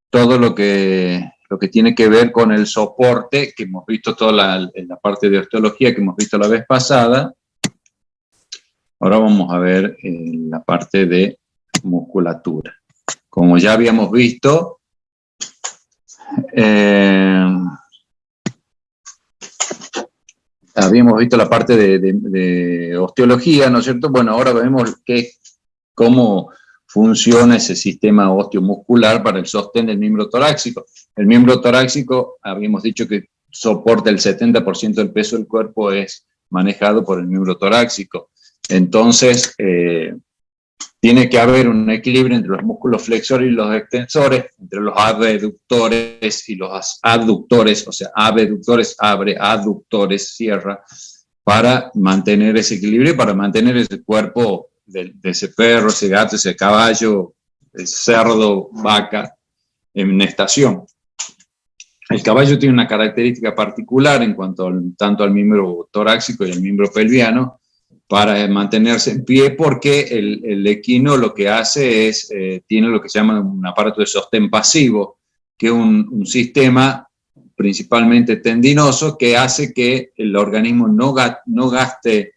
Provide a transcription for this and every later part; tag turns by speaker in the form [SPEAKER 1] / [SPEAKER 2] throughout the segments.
[SPEAKER 1] todo lo que tiene que ver con el soporte, que hemos visto en la parte de osteología que hemos visto la vez pasada. Ahora vamos a ver la parte de musculatura. Como ya habíamos visto, la parte de osteología, ¿no es cierto? Bueno, ahora vemos cómo funciona ese sistema osteomuscular para el sostén del miembro torácico. El miembro torácico, habíamos dicho que soporta el 70% del peso del cuerpo, es manejado por el miembro torácico. Entonces, tiene que haber un equilibrio entre los músculos flexores y los extensores, entre los abductores y los abductores, o sea, abductores abre, aductores cierra, para mantener ese equilibrio y para mantener ese cuerpo de ese perro, ese gato, ese caballo, ese cerdo, vaca, en estación. El caballo tiene una característica particular en cuanto tanto al miembro torácico y al miembro pelviano, para mantenerse en pie, porque el equino lo que hace es, tiene lo que se llama un aparato de sostén pasivo, que es un sistema principalmente tendinoso que hace que el organismo no gaste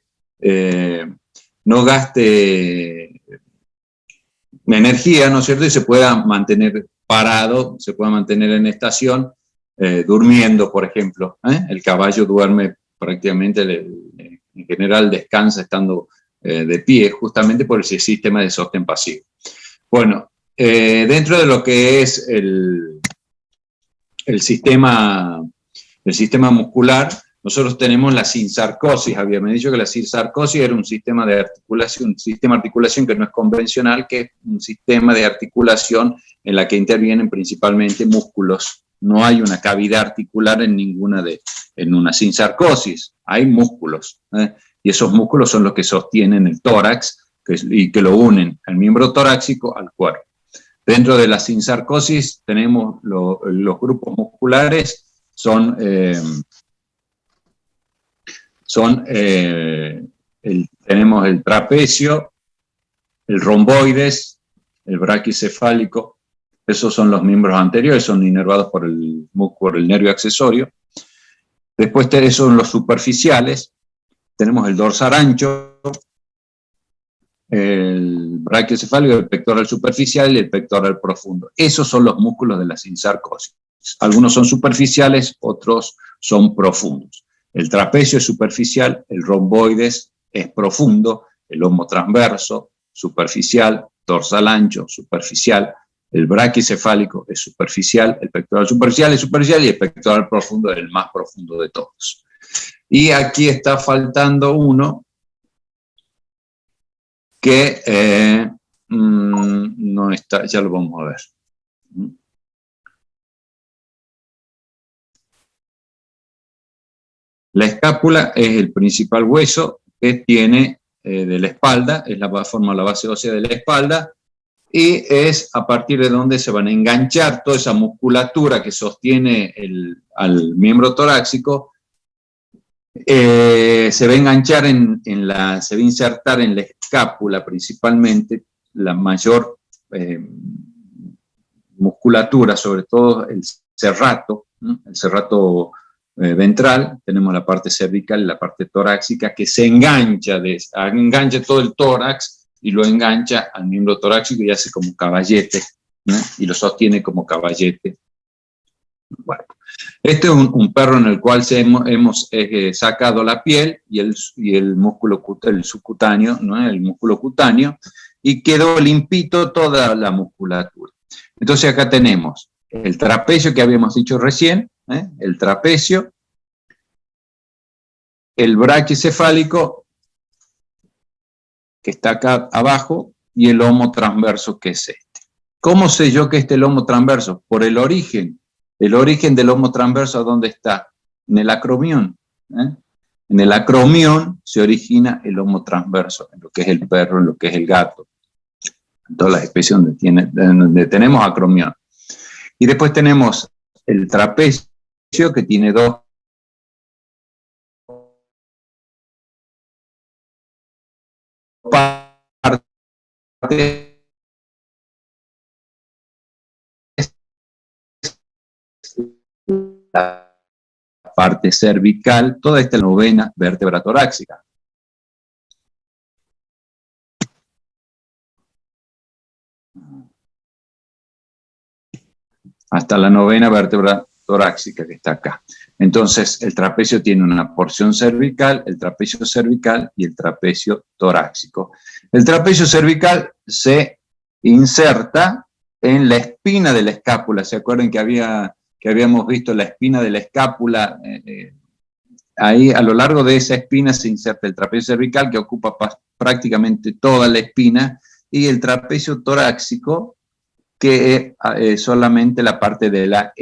[SPEAKER 1] energía, ¿no es cierto? Y se pueda mantener parado, se pueda mantener en estación, durmiendo, por ejemplo. El caballo duerme prácticamente, en general descansa estando de pie, justamente por ese sistema de sostén pasivo. Bueno, dentro de lo que es el sistema muscular, nosotros tenemos la sinsarcosis. Habíamos dicho que la sinsarcosis era un sistema de articulación que no es convencional, que es un sistema de articulación en la que intervienen principalmente músculos. No hay una cavidad articular en una sinsarcosis, hay músculos, y esos músculos son los que sostienen el tórax y que lo unen al miembro torácico al cuerpo. Dentro de la sinsarcosis tenemos los grupos musculares, tenemos el trapecio, el romboides, el braquicefálico. Esos son los miembros anteriores, son inervados por el nervio accesorio. Después son los superficiales. Tenemos el dorsal ancho, el braquicefálico, el pectoral superficial y el pectoral profundo. Esos son los músculos de la sinsarcosis. Algunos son superficiales, otros son profundos. El trapecio es superficial, el romboides es profundo, el lomo transverso, superficial, dorsal ancho, superficial, el braquicefálico es superficial, el pectoral superficial es superficial y el pectoral profundo es el más profundo de todos. Y aquí está faltando uno que no está, ya lo vamos a ver. La escápula es el principal hueso que tiene de la espalda, forma la base ósea de la espalda, y es a partir de donde se van a enganchar toda esa musculatura que sostiene al miembro torácico. Se va a enganchar se va a insertar en la escápula principalmente la mayor musculatura, sobre todo el serrato, ¿no? El serrato ventral. Tenemos la parte cervical y la parte torácica que se engancha todo el tórax y lo engancha al miembro torácico y hace como caballete, ¿no? Y lo sostiene como caballete. Bueno, este es un perro en el cual hemos sacado la piel y el músculo, el subcutáneo, ¿no? El músculo cutáneo, y quedó limpito toda la musculatura. Entonces acá tenemos el trapecio que habíamos dicho recién, el trapecio, el braquicefálico, que está acá abajo, y el lomo transverso, que es este. ¿Cómo sé yo que este lomo transverso? Por el origen. El origen del lomo transverso, ¿dónde está? En el acromión. En el acromión se origina el lomo transverso, en lo que es el perro, en lo que es el gato, en todas las especies donde tenemos acromión. Y después tenemos el trapecio, que tiene dos partes, la parte cervical, toda esta novena vértebra torácica. Hasta la novena vértebra torácica que está acá. Entonces, el trapecio tiene una porción cervical, el trapecio cervical y el trapecio torácico. El trapecio cervical se inserta en la espina de la escápula. ¿Se acuerdan que habíamos visto la espina de la escápula? Ahí, a lo largo de esa espina se inserta el trapecio cervical, que ocupa prácticamente toda la espina, y el trapecio torácico, que es solamente la parte de la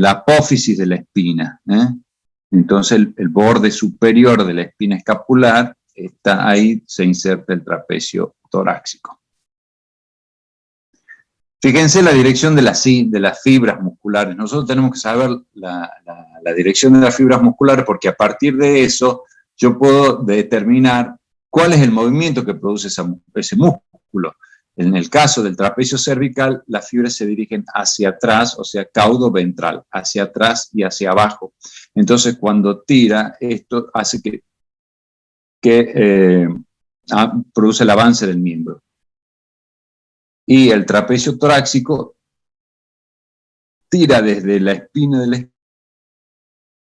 [SPEAKER 1] apófisis de la espina. Entonces el borde superior de la espina escapular está ahí, se inserta el trapecio torácico. Fíjense la dirección de las fibras musculares. Nosotros tenemos que saber la dirección de las fibras musculares, porque a partir de eso yo puedo determinar cuál es el movimiento que produce ese músculo. En el caso del trapecio cervical, las fibras se dirigen hacia atrás, o sea, caudo ventral, hacia atrás y hacia abajo. Entonces, cuando tira, esto hace que produce el avance del miembro. Y el trapecio torácico tira desde la espina de la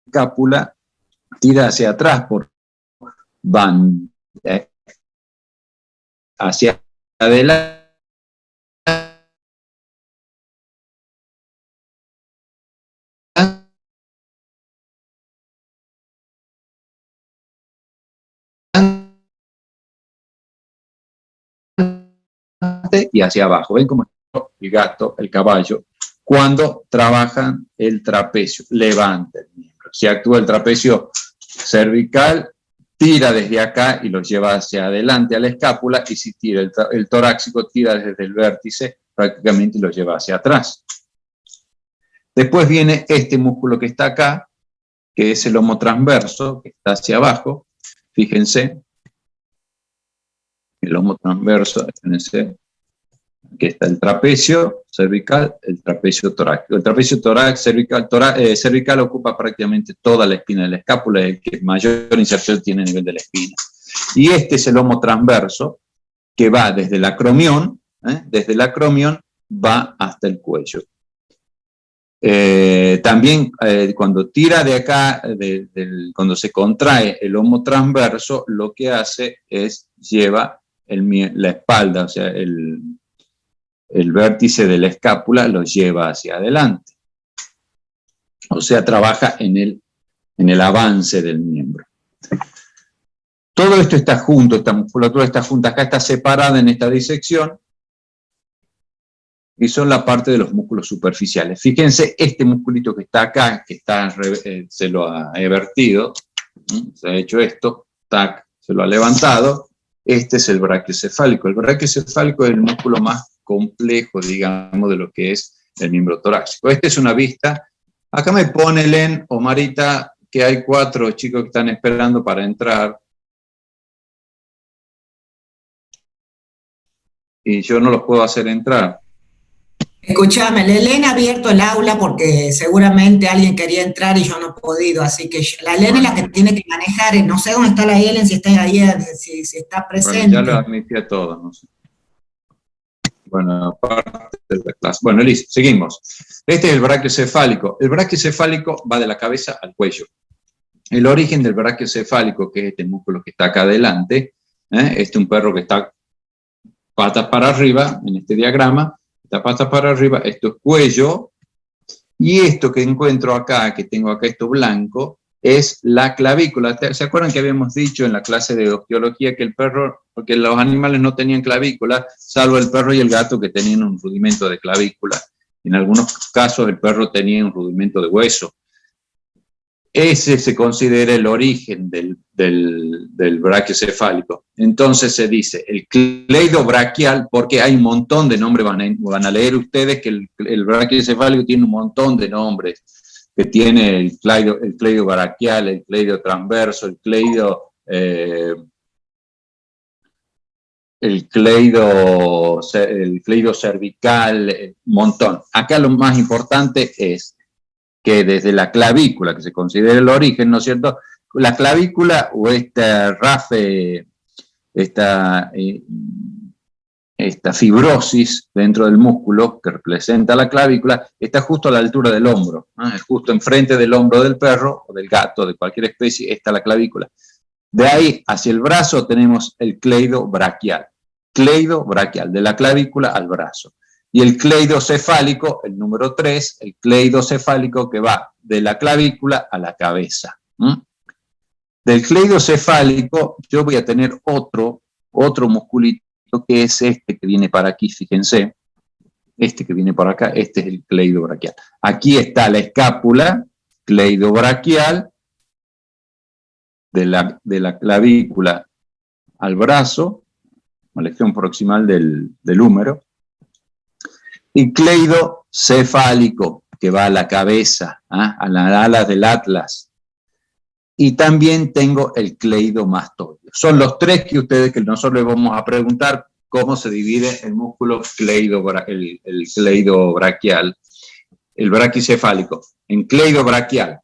[SPEAKER 1] escápula, tira hacia atrás, van hacia adelante, y hacia abajo. ¿Ven cómo el gato, el caballo, cuando trabajan el trapecio? Levanta el miembro. Si actúa el trapecio cervical, tira desde acá y lo lleva hacia adelante a la escápula, y si tira el torácico, tira desde el vértice prácticamente y lo lleva hacia atrás. Después viene este músculo que está acá, que es el lomo transverso, que está hacia abajo. Fíjense, el lomo transverso, fíjense, aquí está el trapecio cervical, el trapecio torácico. El trapecio cervical ocupa prácticamente toda la espina de la escápula, el que mayor inserción tiene a nivel de la espina. Y este es el lomo transverso, que va desde el acromión, va hasta el cuello. También cuando tira de acá, cuando se contrae el lomo transverso, lo que hace es lleva la espalda, o sea, el vértice de la escápula lo lleva hacia adelante. O sea, trabaja en el avance del miembro. Todo esto está junto, esta musculatura está junta, acá está separada en esta disección, y son la parte de los músculos superficiales. Fíjense, este musculito que está acá, que se lo ha vertido, se ha hecho esto, tac, se lo ha levantado. Este es el brachiocefálico. El brachiocefálico es el músculo más complejo, digamos, de lo que es el miembro torácico. Esta es una vista. Acá me pone Len o Marita que hay 4 chicos que están esperando para entrar. Y yo no los puedo hacer entrar.
[SPEAKER 2] Escúchame, Elena ha abierto el aula porque seguramente alguien quería entrar y yo no he podido, así que la Elena es la que tiene que manejar, no sé dónde está la Ellen, si está ahí, si está presente.
[SPEAKER 1] Bueno, ya lo admití a todos, no sé. Bueno, aparte de la clase. Bueno, listo, seguimos. Este es el brachiocefálico. El brachiocefálico va de la cabeza al cuello. El origen del brachiocefálico, que es este músculo que está acá adelante, este es un perro que está patas para arriba, en este diagrama, está patas para arriba, esto es cuello, y esto que encuentro acá, que tengo acá esto blanco, es la clavícula. ¿Se acuerdan que habíamos dicho en la clase de osteología que el perro, porque los animales no tenían clavícula, salvo el perro y el gato que tenían un rudimento de clavícula? En algunos casos el perro tenía un rudimento de hueso. Ese se considera el origen del brachiocefálico. Entonces se dice el cleido braquial, porque hay un montón de nombres, van a leer ustedes que el brachiocefálico tiene un montón de nombres, que tiene el cleido braquial, el cleido transverso, el cleido el cleido cervical, un montón. Acá lo más importante es que desde la clavícula, que se considera el origen, ¿no es cierto? La clavícula o esta RAFE, esta fibrosis dentro del músculo que representa la clavícula, está justo a la altura del hombro, ¿no? Es justo enfrente del hombro del perro o del gato, de cualquier especie, está la clavícula. De ahí hacia el brazo tenemos el cleido braquial, de la clavícula al brazo. Y el cleido cefálico, el número 3, el cleido cefálico que va de la clavícula a la cabeza. Del cleido cefálico yo voy a tener otro musculito que es este que viene para aquí, fíjense, este que viene por acá, este es el cleido braquial. Aquí está la escápula, cleido braquial, de la clavícula al brazo, a la región proximal del húmero, y cleido cefálico, que va a la cabeza, a las alas del atlas. Y también tengo el cleidomastoideo. Son los tres que nosotros les vamos a preguntar cómo se divide el músculo el cleido braquial, el braquicefálico, en cleido braquial,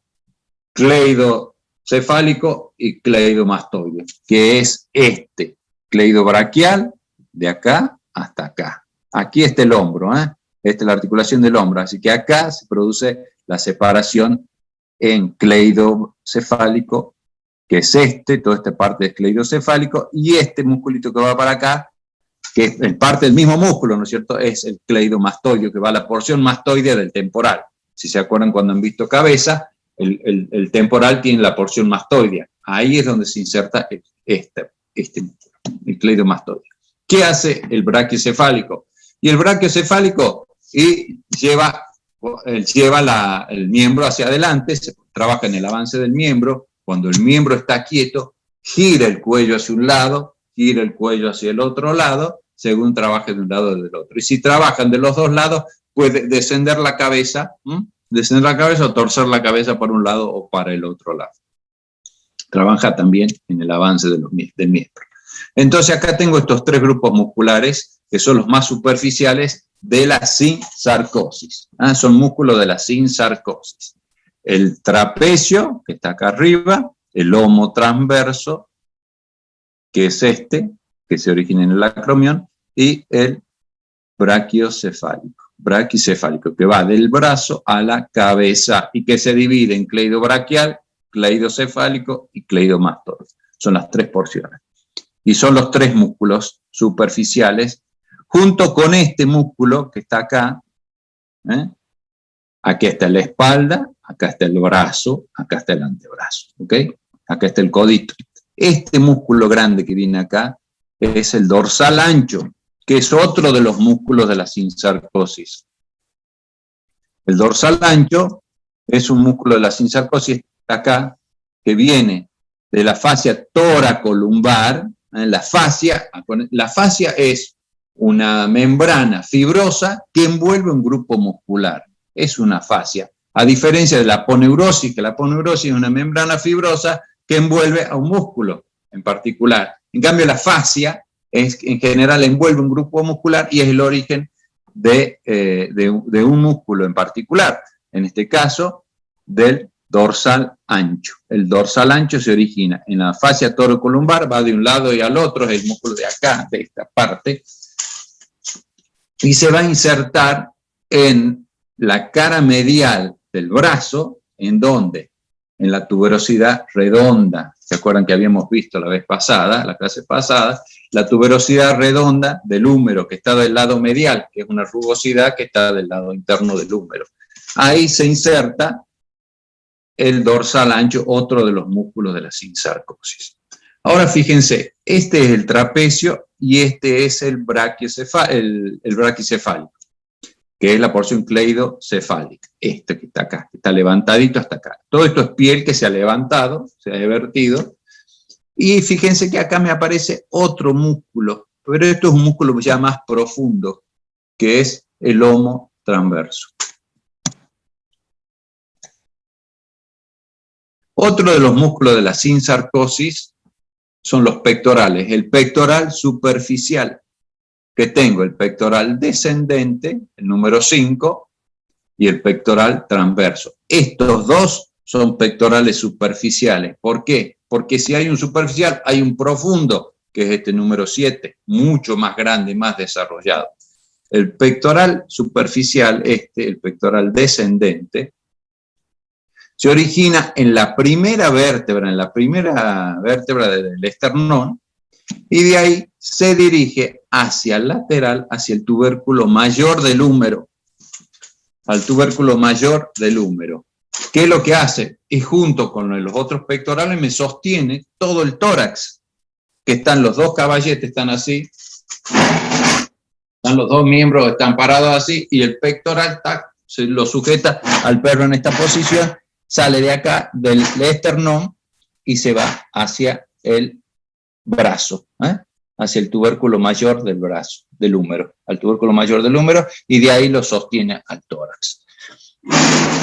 [SPEAKER 1] cleido cefálico y cleidomastoideo, que es este cleido braquial de acá hasta acá. Aquí está el hombro, esta es la articulación del hombro, así que acá se produce la separación en cleidocefálico, que es toda esta parte es cleidocefálico, y este musculito que va para acá, que es parte del mismo músculo, ¿no es cierto?, es el cleidomastoideo, que va a la porción mastoidea del temporal. Si se acuerdan cuando han visto cabeza, el temporal tiene la porción mastoidea. Ahí es donde se inserta este músculo, el cleidomastoideo. ¿Qué hace el braquiocefálico? Y el braquiocefálico lleva el miembro hacia adelante, se trabaja en el avance del miembro. Cuando el miembro está quieto, gira el cuello hacia un lado, gira el cuello hacia el otro lado, según trabaje de un lado o del otro. Y si trabajan de los dos lados, puede descender la cabeza o torcer la cabeza para un lado o para el otro lado. Trabaja también en el avance del miembro. Entonces acá tengo estos tres grupos musculares, que son los más superficiales de la sinsarcosis. Son músculos de la sinsarcosis. El trapecio, que está acá arriba, el lomo transverso, que es que se origina en el acromión, y el braquicefálico, que va del brazo a la cabeza y que se divide en cleido braquial, cleidocefálico y cleidomastoideo. Son las tres porciones. Y son los tres músculos superficiales, junto con este músculo que está acá. Aquí está la espalda, acá está el brazo, acá está el antebrazo. Acá está el codito. Este músculo grande que viene acá es el dorsal ancho, que es otro de los músculos de la sinsarcosis. El dorsal ancho es un músculo de la sinsarcosis acá, que viene de la fascia toracolumbar. La fascia es una membrana fibrosa que envuelve un grupo muscular. Es una fascia. A diferencia de la aponeurosis, que la aponeurosis es una membrana fibrosa que envuelve a un músculo en particular. En cambio, la fascia en general envuelve un grupo muscular y es el origen de un músculo en particular. En este caso, del dorsal ancho. El dorsal ancho se origina en la fascia torocolumbar, va de un lado y al otro, es el músculo de acá, de esta parte, y se va a insertar en la cara medial del brazo, ¿en dónde? En la tuberosidad redonda. ¿Se acuerdan que habíamos visto la clase pasada? La tuberosidad redonda del húmero, que está del lado medial, que es una rugosidad que está del lado interno del húmero. Ahí se inserta el dorsal ancho, otro de los músculos de la sinsarcosis. Ahora fíjense, este es el trapecio y este es el braquicefálico, que es la porción cleidocefálica, este que está acá, que está levantadito hasta acá. Todo esto es piel que se ha levantado, se ha vertido, y fíjense que acá me aparece otro músculo, pero esto es un músculo ya más profundo, que es el lomo transverso. Otro de los músculos de la sinsarcosis son los pectorales. El pectoral superficial, que tengo el pectoral descendente, el número 5, y el pectoral transverso. Estos dos son pectorales superficiales. ¿Por qué? Porque si hay un superficial, hay un profundo, que es este número 7, mucho más grande, más desarrollado. El pectoral superficial, el pectoral descendente, se origina en la primera vértebra del esternón, y de ahí se dirige hacia el lateral, hacia el tubérculo mayor del húmero, al tubérculo mayor del húmero. ¿Qué es lo que hace? Y junto con los otros pectorales me sostiene todo el tórax, que están los dos caballetes, están así, están los dos miembros, están parados así, y el pectoral se lo sujeta al perro en esta posición, sale de acá, del esternón, y se va hacia el brazo, hacia el tubérculo mayor del brazo, del húmero, al tubérculo mayor del húmero, y de ahí lo sostiene al tórax.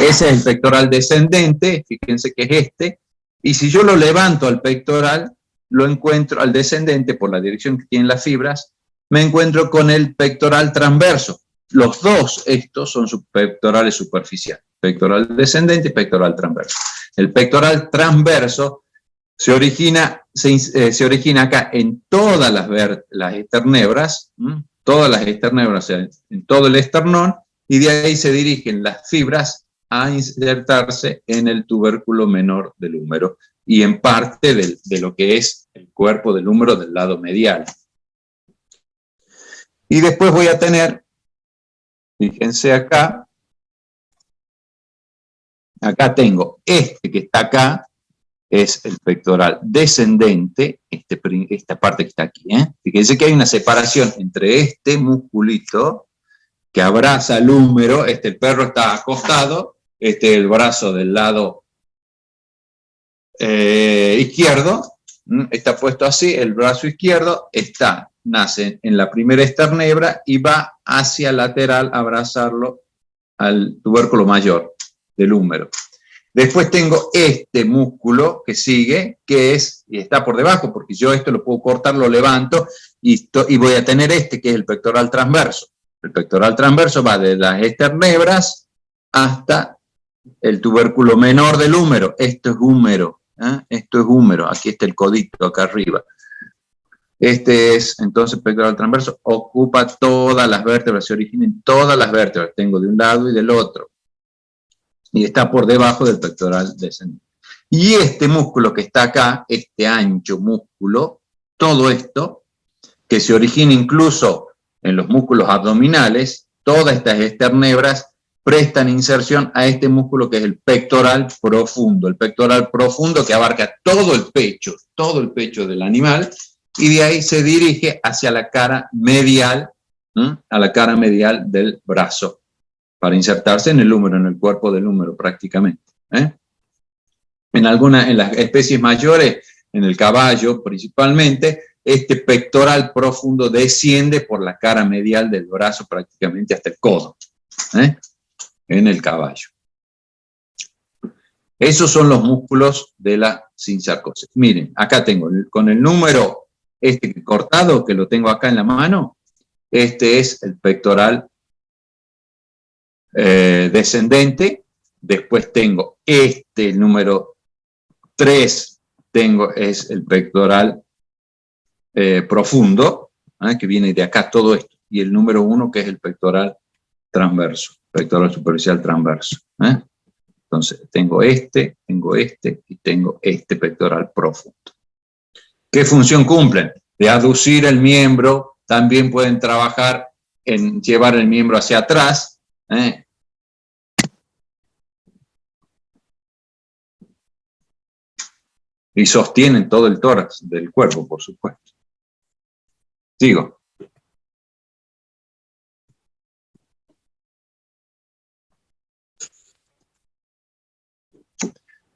[SPEAKER 1] Ese es el pectoral descendente, fíjense que es este, y si yo lo levanto al pectoral, lo encuentro al descendente por la dirección que tienen las fibras, me encuentro con el pectoral transverso. Los dos, estos son pectorales superficiales, pectoral descendente y pectoral transverso. El pectoral transverso se origina acá en todas las esternebras, en todo el esternón, y de ahí se dirigen las fibras a insertarse en el tubérculo menor del húmero y en parte de lo que es el cuerpo del húmero del lado medial. Y después voy a tener, fíjense acá tengo que está acá, es el pectoral descendente, esta parte que está aquí. Fíjense que hay una separación entre este musculito que abraza el húmero, el perro está acostado, el brazo del lado izquierdo, está puesto así, el brazo izquierdo nace en la primera esternebra y va hacia lateral a abrazarlo al tubérculo mayor del húmero. Después tengo este músculo que sigue, y está por debajo, porque yo esto lo puedo cortar, lo levanto, y voy a tener que es el pectoral transverso. El pectoral transverso va de las esternebras hasta el tubérculo menor del húmero. Esto es húmero, esto es húmero, aquí está el codito, acá arriba. Entonces, pectoral transverso ocupa todas las vértebras, se origina en todas las vértebras, tengo de un lado y del otro. Y está por debajo del pectoral descendente. Y este músculo que está acá, este ancho músculo, todo esto, que se origina incluso en los músculos abdominales, todas estas esternebras prestan inserción a este músculo que es el pectoral profundo que abarca todo el pecho del animal, y de ahí se dirige hacia la cara medial, del brazo, para insertarse en el húmero, en el cuerpo del húmero prácticamente. En las especies mayores, en el caballo principalmente, este pectoral profundo desciende por la cara medial del brazo prácticamente hasta el codo, en el caballo. Esos son los músculos de la sinsarcosis. Miren, acá tengo, con el número cortado, que lo tengo acá en la mano, es el pectoral descendente. Después tengo el número 3, es el pectoral profundo, que viene de acá todo esto, y el número 1, que es el pectoral transverso, pectoral superficial transverso. Entonces, tengo y tengo este pectoral profundo. ¿Qué función cumplen? De aducir el miembro, también pueden trabajar en llevar el miembro hacia atrás, y sostienen todo el tórax del cuerpo, por supuesto. Sigo.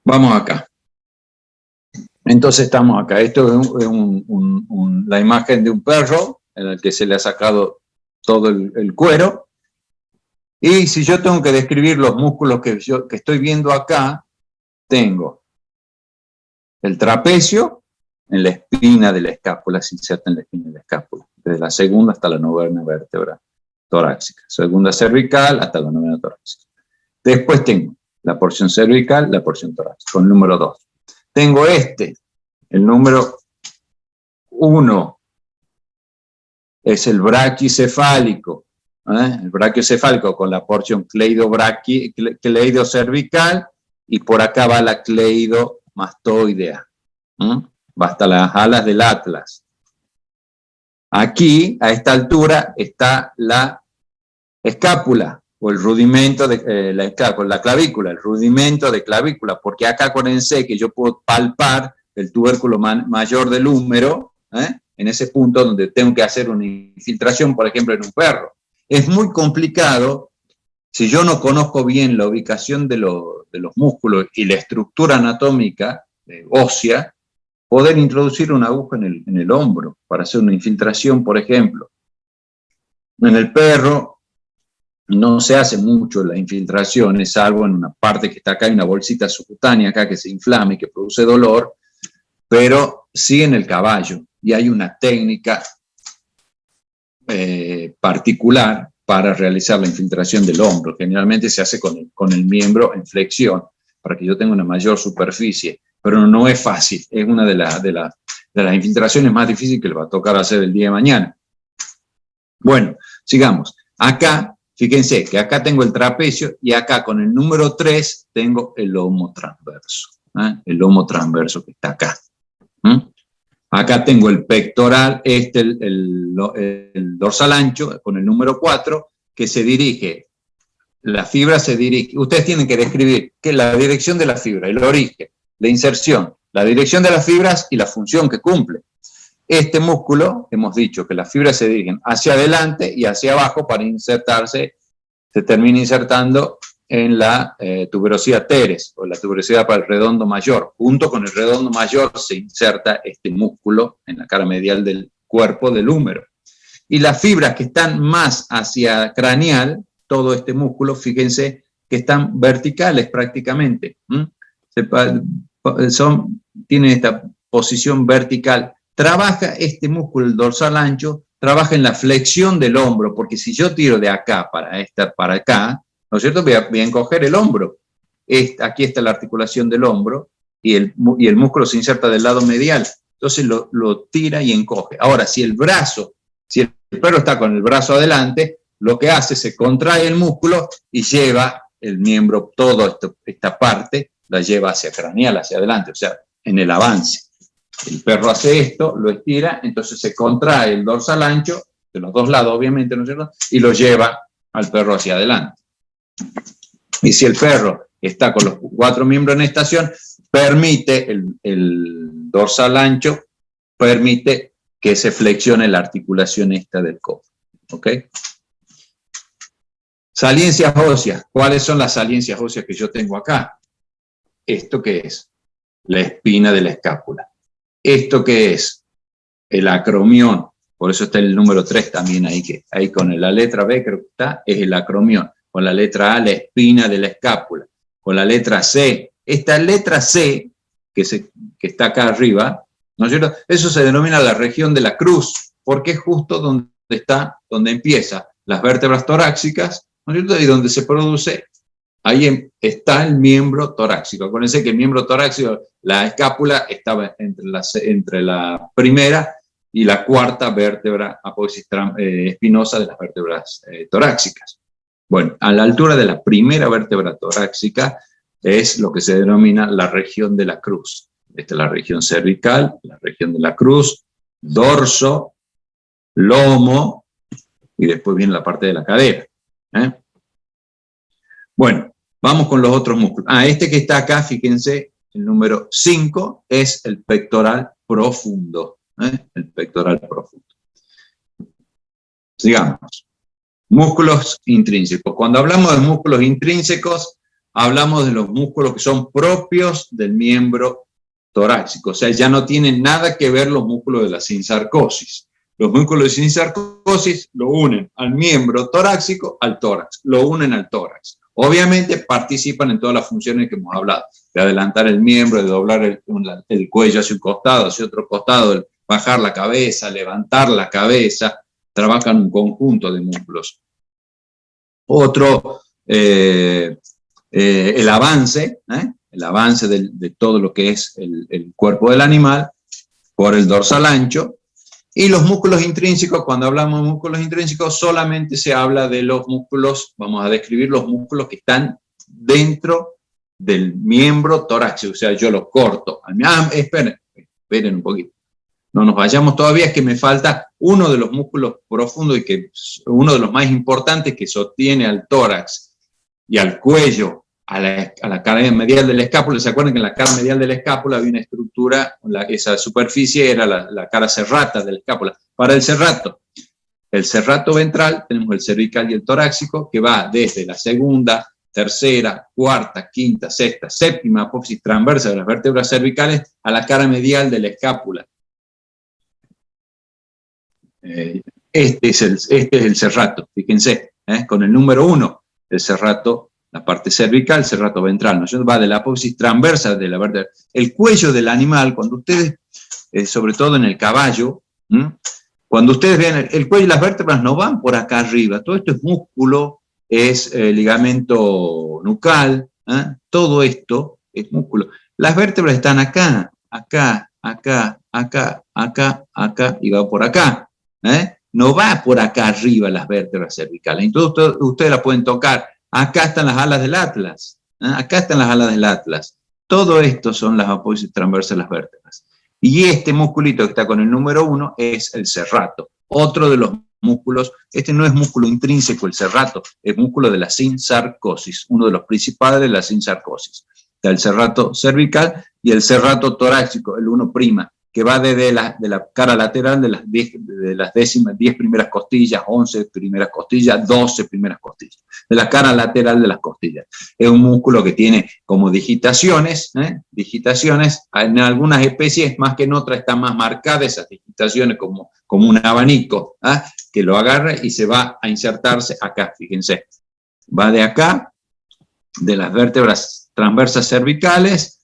[SPEAKER 1] Vamos acá. Entonces estamos acá. Esto es la imagen de un perro en el que se le ha sacado todo el cuero. Y si yo tengo que describir los músculos que estoy viendo acá, tengo el trapecio, en la espina de la escápula, se inserta en la espina de la escápula, desde la segunda hasta la novena vértebra torácica, segunda cervical hasta la novena torácica. Después tengo la porción cervical, la porción torácica, con el número 2. Tengo el número 1, es el braquicefálico, el braquicefálico con la porción cleidocervical, y por acá va la cleidomastoidea, va hasta las alas del atlas. Aquí, a esta altura, está la escápula, o el rudimento de la escápula, la clavícula, el rudimento de clavícula, porque acá acuérdense que yo puedo palpar el tubérculo mayor del húmero, en ese punto donde tengo que hacer una infiltración, por ejemplo, en un perro. Es muy complicado, si yo no conozco bien la ubicación de los músculos y la estructura anatómica ósea, poder introducir una aguja en el hombro para hacer una infiltración, por ejemplo. En el perro no se hace mucho la infiltración, salvo en una parte que está acá, hay una bolsita subcutánea acá que se inflama y que produce dolor, pero sí en el caballo, y hay una técnica particular para realizar la infiltración del hombro. Generalmente se hace con el miembro en flexión, para que yo tenga una mayor superficie, pero no es fácil, es una de las infiltraciones más difíciles que le va a tocar hacer el día de mañana. Bueno, sigamos. Acá, fíjense que acá tengo el trapecio, y acá con el número 3 tengo el lomo transverso, el lomo transverso que está acá. Acá tengo el pectoral, el dorsal ancho, con el número 4, que se dirige, la fibra se dirige, ustedes tienen que describir qué es la dirección de la fibra, el origen, la inserción, la dirección de las fibras y la función que cumple. Este músculo, hemos dicho que las fibras se dirigen hacia adelante y hacia abajo para insertarse, se termina insertando en la tuberosidad teres, o la tuberosidad para el redondo mayor. Junto con el redondo mayor se inserta este músculo en la cara medial del cuerpo del húmero. Y las fibras que están más hacia craneal, todo este músculo, fíjense que están verticales prácticamente. Tienen esta posición vertical. Trabaja este músculo, el dorsal ancho, trabaja en la flexión del hombro, porque si yo tiro de acá para acá, ¿no es cierto? Voy a encoger el hombro. Aquí está la articulación del hombro, y el músculo se inserta del lado medial. Entonces lo tira y encoge. Ahora, si el perro está con el brazo adelante, lo que hace se contrae el músculo y lleva el miembro, toda esta parte, la lleva hacia craneal, hacia adelante, o sea, en el avance. El perro hace esto, lo estira, entonces se contrae el dorsal ancho, de los dos lados obviamente, ¿no es cierto?, y lo lleva al perro hacia adelante. Y si el perro está con los 4 miembros en estación, permite el dorsal ancho, permite que se flexione la articulación esta del codo. ¿Ok? Saliencias óseas. ¿Cuáles son las saliencias óseas que yo tengo acá? ¿Esto qué es? La espina de la escápula. ¿Esto qué es? El acromión. Por eso está el número 3 también ahí con la letra B, creo que está, es el acromión. Con la letra A, la espina de la escápula. Con la letra C, esta letra C, que está acá arriba, ¿no es cierto? Eso se denomina la región de la cruz, porque es justo donde empieza las vértebras torácicas, ¿no es cierto? Y donde se produce, ahí está el miembro torácico. Acuérdense que el miembro torácico, la escápula, estaba entre la primera y la cuarta vértebra apófisis espinosa de las vértebras torácicas. Bueno, a la altura de la primera vértebra torácica es lo que se denomina la región de la cruz. Esta es la región cervical, la región de la cruz, dorso, lomo, y después viene la parte de la cadera. Bueno, vamos con los otros músculos. Este que está acá, fíjense, el número 5 es el pectoral profundo. El pectoral profundo. Sigamos. Músculos intrínsecos. Cuando hablamos de músculos intrínsecos, hablamos de los músculos que son propios del miembro torácico. O sea, ya no tienen nada que ver los músculos de la sinsarcosis. Los músculos de sinsarcosis lo unen al miembro torácico, al tórax. Lo unen al tórax. Obviamente participan en todas las funciones que hemos hablado, de adelantar el miembro, de doblar el cuello hacia un costado, hacia otro costado, bajar la cabeza, levantar la cabeza, trabajan un conjunto de músculos. Otro, el avance de todo lo que es el cuerpo del animal por el dorsal ancho. Y los músculos intrínsecos, cuando hablamos de músculos intrínsecos, solamente se habla de los músculos, vamos a describir los músculos que están dentro del miembro torácico, o sea, yo lo corto. Esperen un poquito. No nos vayamos todavía, es que me falta uno de los músculos profundos y que uno de los más importantes que sostiene al tórax y al cuello, a la cara medial de la escápula. ¿Se acuerdan que en la cara medial de la escápula había una estructura, esa superficie era la cara serrata de la escápula? Para el serrato ventral tenemos el cervical y el torácico, que va desde la segunda, tercera, cuarta, quinta, sexta, séptima apófisis transversa de las vértebras cervicales a la cara medial de la escápula. Este es el serrato, fíjense, con el número 1, el serrato, la parte cervical, el serrato ventral, ¿no? Va de la apófisis transversa de la vértebra. El cuello del animal, cuando ustedes, sobre todo en el caballo, cuando ustedes vean el cuello y las vértebras no van por acá arriba, todo esto es músculo, es ligamento nucal, todo esto es músculo. Las vértebras están acá, acá, acá, acá, acá, acá y va por acá. No va por acá arriba las vértebras cervicales. Entonces ustedes la pueden tocar. Acá están las alas del Atlas. Acá están las alas del Atlas. Todo esto son las apófisis transversas de las vértebras. Y este musculito que está con el número 1 es el serrato. Otro de los músculos, este no es músculo intrínseco, el serrato, es músculo de la sinsarcosis, uno de los principales de la sinsarcosis. Está el serrato cervical y el serrato torácico, el 1', que va desde de la cara lateral de las 10 primeras costillas, 11 primeras costillas, 12 primeras costillas, de la cara lateral de las costillas. Es un músculo que tiene como digitaciones, en algunas especies más que en otras están más marcadas esas digitaciones como un abanico, que lo agarra y se va a insertarse acá, fíjense. Va de acá, de las vértebras transversas cervicales,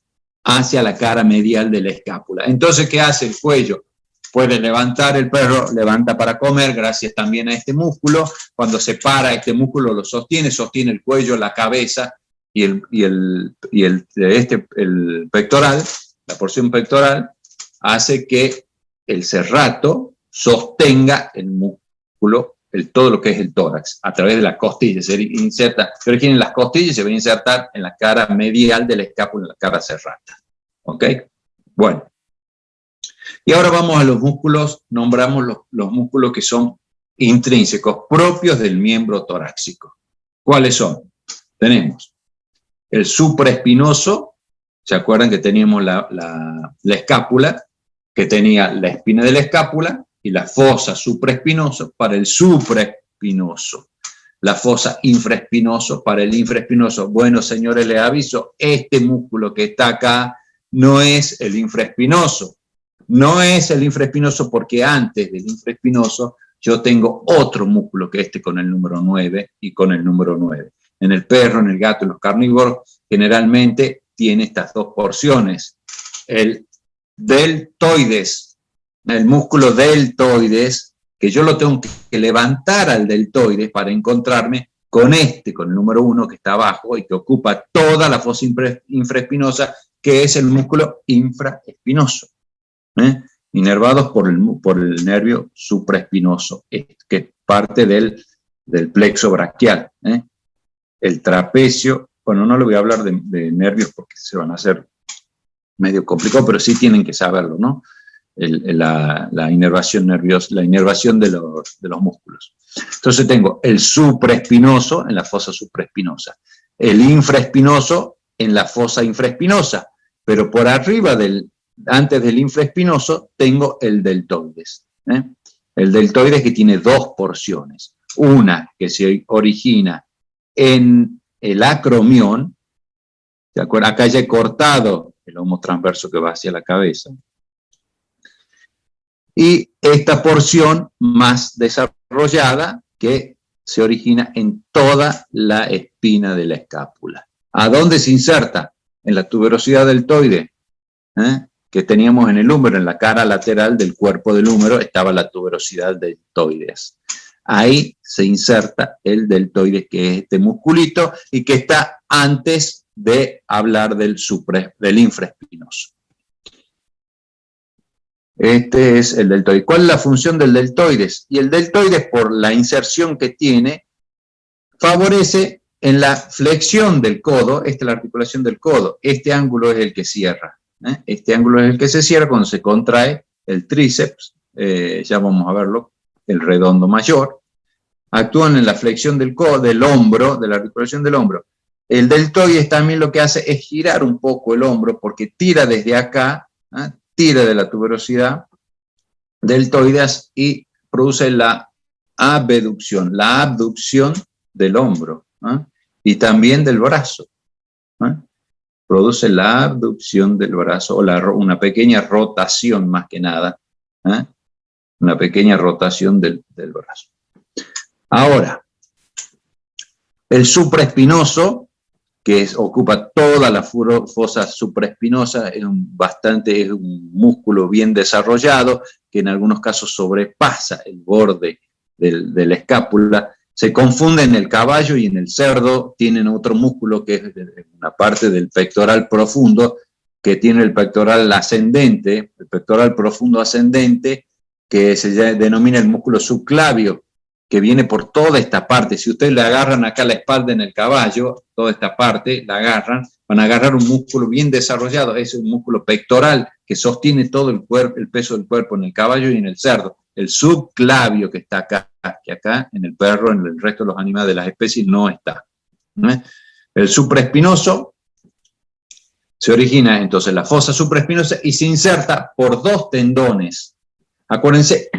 [SPEAKER 1] hacia la cara medial de la escápula. Entonces, ¿qué hace el cuello? Puede levantar, el perro levanta para comer gracias también a este músculo. Cuando se para, este músculo lo sostiene el cuello, la cabeza y el pectoral, la porción pectoral, hace que el serrato sostenga el músculo, todo lo que es el tórax, a través de las costillas. Se inserta, se origina en las costillas y se va a insertar en la cara medial de la escápula, en la cara serrata. ¿Ok? Bueno. Y ahora vamos a los músculos, nombramos los músculos que son intrínsecos, propios del miembro torácico. ¿Cuáles son? Tenemos el supraespinoso, ¿se acuerdan que teníamos la escápula, que tenía la espina de la escápula, y la fosa supraespinosa para el supraespinoso, la fosa infraespinoso para el infraespinoso. Bueno, señores, les aviso, este músculo que está acá no es el infraespinoso. No es el infraespinoso porque antes del infraespinoso yo tengo otro músculo que este con el número 9 y con el número 9. En el perro, en el gato, en los carnívoros, generalmente tiene estas dos porciones. El deltoides, el músculo deltoides, que yo lo tengo que levantar al deltoides para encontrarme con con el número 1 que está abajo y que ocupa toda la fosa infraespinosa, que es el músculo infraespinoso, inervados por el nervio supraespinoso, que parte del plexo braquial. El trapecio, bueno, no le voy a hablar de nervios porque se van a hacer medio complicado, pero sí tienen que saberlo, ¿no? La inervación nerviosa, la inervación de los músculos. Entonces tengo el supraespinoso en la fosa supraespinosa, el infraespinoso en la fosa infraespinosa, pero por arriba antes del infraespinoso tengo el deltoides. El deltoides que tiene dos porciones, una que se origina en el acromión, ¿se acuerdan? Acá ya he cortado el lomo transverso que va hacia la cabeza. Y esta porción más desarrollada que se origina en toda la espina de la escápula. ¿A dónde se inserta? En la tuberosidad deltoide, que teníamos en el húmero, en la cara lateral del cuerpo del húmero, estaba la tuberosidad deltoides. Ahí se inserta el deltoides, que es este musculito, y que está antes de hablar del infraespinoso. Este es el deltoides. ¿Cuál es la función del deltoides? Y el deltoides, por la inserción que tiene, favorece en la flexión del codo. Esta es la articulación del codo. Este ángulo es el que cierra. Este ángulo es el que se cierra cuando se contrae el tríceps. Ya vamos a verlo, el redondo mayor. Actúan en la flexión del codo, del hombro, de la articulación del hombro. El deltoides también lo que hace es girar un poco el hombro, porque tira desde acá, tira de la tuberosidad deltoides y produce la abducción del hombro, y también del brazo. Produce la abducción del brazo, o una pequeña rotación más que nada, una pequeña rotación del brazo. Ahora, el supraespinoso, que ocupa toda la fosa supraespinosa, es un músculo bien desarrollado, que en algunos casos sobrepasa el borde de la escápula. Se confunde en el caballo y en el cerdo, tienen otro músculo que es una parte del pectoral profundo, que tiene el pectoral ascendente, el pectoral profundo ascendente, que se denomina el músculo subclavio, que viene por toda esta parte. Si ustedes le agarran acá la espalda en el caballo, toda esta parte, la agarran, van a agarrar un músculo bien desarrollado, es un músculo pectoral que sostiene todo el peso del cuerpo en el caballo y en el cerdo. El subclavio que está acá, que acá en el perro, en el resto de los animales de las especies no está. El supraespinoso se origina entonces en la fosa supraespinosa y se inserta por dos tendones. Acuérdense,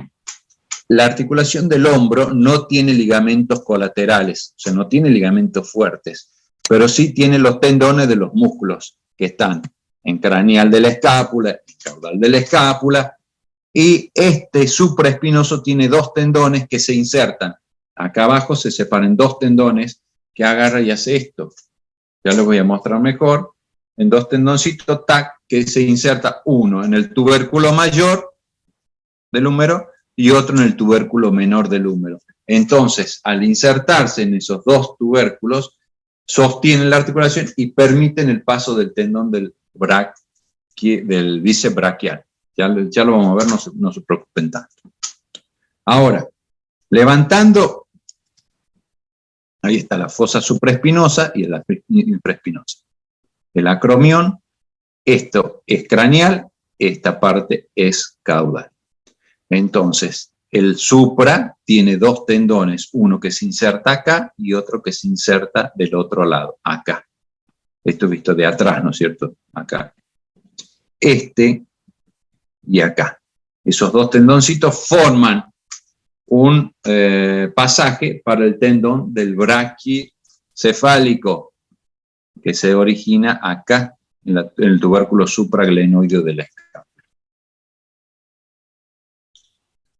[SPEAKER 1] la articulación del hombro no tiene ligamentos colaterales, o sea, no tiene ligamentos fuertes, pero sí tiene los tendones de los músculos que están en craneal de la escápula, en caudal de la escápula, y este supraespinoso tiene dos tendones que se insertan. Acá abajo se separan dos tendones que agarra y hace esto. Ya les voy a mostrar mejor. En dos tendoncitos, tac, que se inserta uno en el tubérculo mayor del húmero y otro en el tubérculo menor del húmero. Entonces, al insertarse en esos dos tubérculos, sostienen la articulación y permiten el paso del tendón del bíceps braquial. Ya lo vamos a ver, no se preocupen tanto. Ahora, levantando, ahí está la fosa supraespinosa y la infraespinosa. El acromión, esto es craneal, esta parte es caudal. Entonces, el supra tiene dos tendones, uno que se inserta acá y otro que se inserta del otro lado, acá. Esto visto de atrás, ¿no es cierto? Acá. Este y acá. Esos dos tendoncitos forman un pasaje para el tendón del braquicefálico, que se origina acá, en el tubérculo supraglenoideo de la escápula.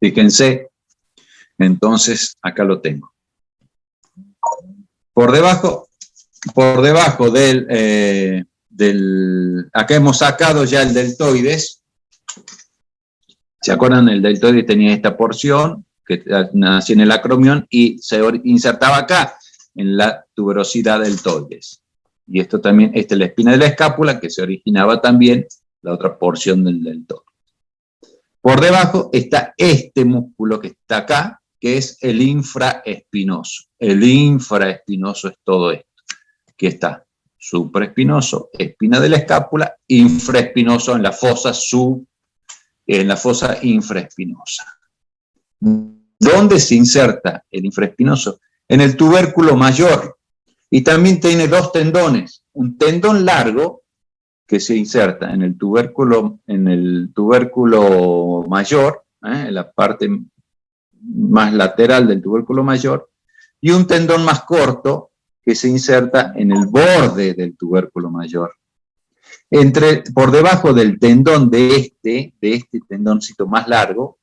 [SPEAKER 1] Fíjense, entonces acá lo tengo. Por debajo acá hemos sacado ya el deltoides. ¿Se acuerdan? El deltoides tenía esta porción que nacía en el acromión y se insertaba acá, en la tuberosidad deltoides. Y esto también, esta es la espina de la escápula, que se originaba también la otra porción del deltoides. Por debajo está este músculo que está acá, que es el infraespinoso. El infraespinoso es todo esto, que está supraespinoso, espina de la escápula, infraespinoso en la fosa infraespinosa. ¿Dónde se inserta el infraespinoso? En el tubérculo mayor. Y también tiene dos tendones. Un tendón largo, que se inserta en el tubérculo mayor, en la parte más lateral del tubérculo mayor, y un tendón más corto que se inserta en el borde del tubérculo mayor. Por debajo del tendón de este tendoncito más largo,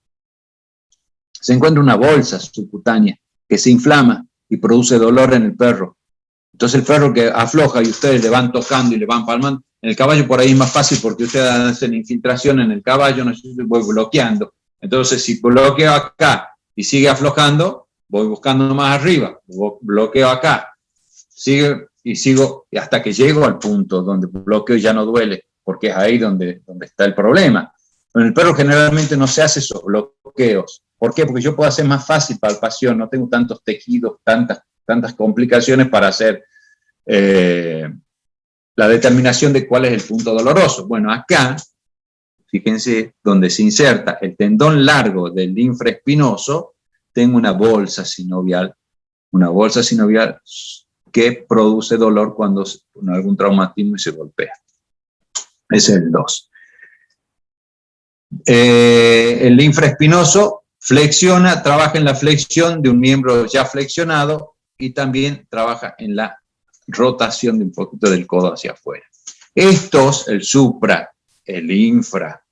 [SPEAKER 1] se encuentra una bolsa subcutánea que se inflama y produce dolor en el perro. Entonces el perro que afloja y ustedes le van tocando y le van palmando, en el caballo por ahí es más fácil porque ustedes hacen infiltración en el caballo, no sé, voy bloqueando. Entonces si bloqueo acá y sigue aflojando, voy buscando más arriba, bloqueo acá, sigue y sigo hasta que llego al punto donde bloqueo y ya no duele, porque es ahí donde está el problema. En el perro generalmente no se hace esos bloqueos. ¿Por qué? Porque yo puedo hacer más fácil palpación, no tengo tantos tejidos, tantas complicaciones para hacer la determinación de cuál es el punto doloroso. Bueno, acá, fíjense, donde se inserta el tendón largo del infraespinoso, tengo una bolsa sinovial que produce dolor cuando con algún traumatismo y se golpea. Ese es el 2. El infraespinoso flexiona, trabaja en la flexión de un miembro ya flexionado y también trabaja en la rotación de un poquito del codo hacia afuera. Estos, el supra, el infra,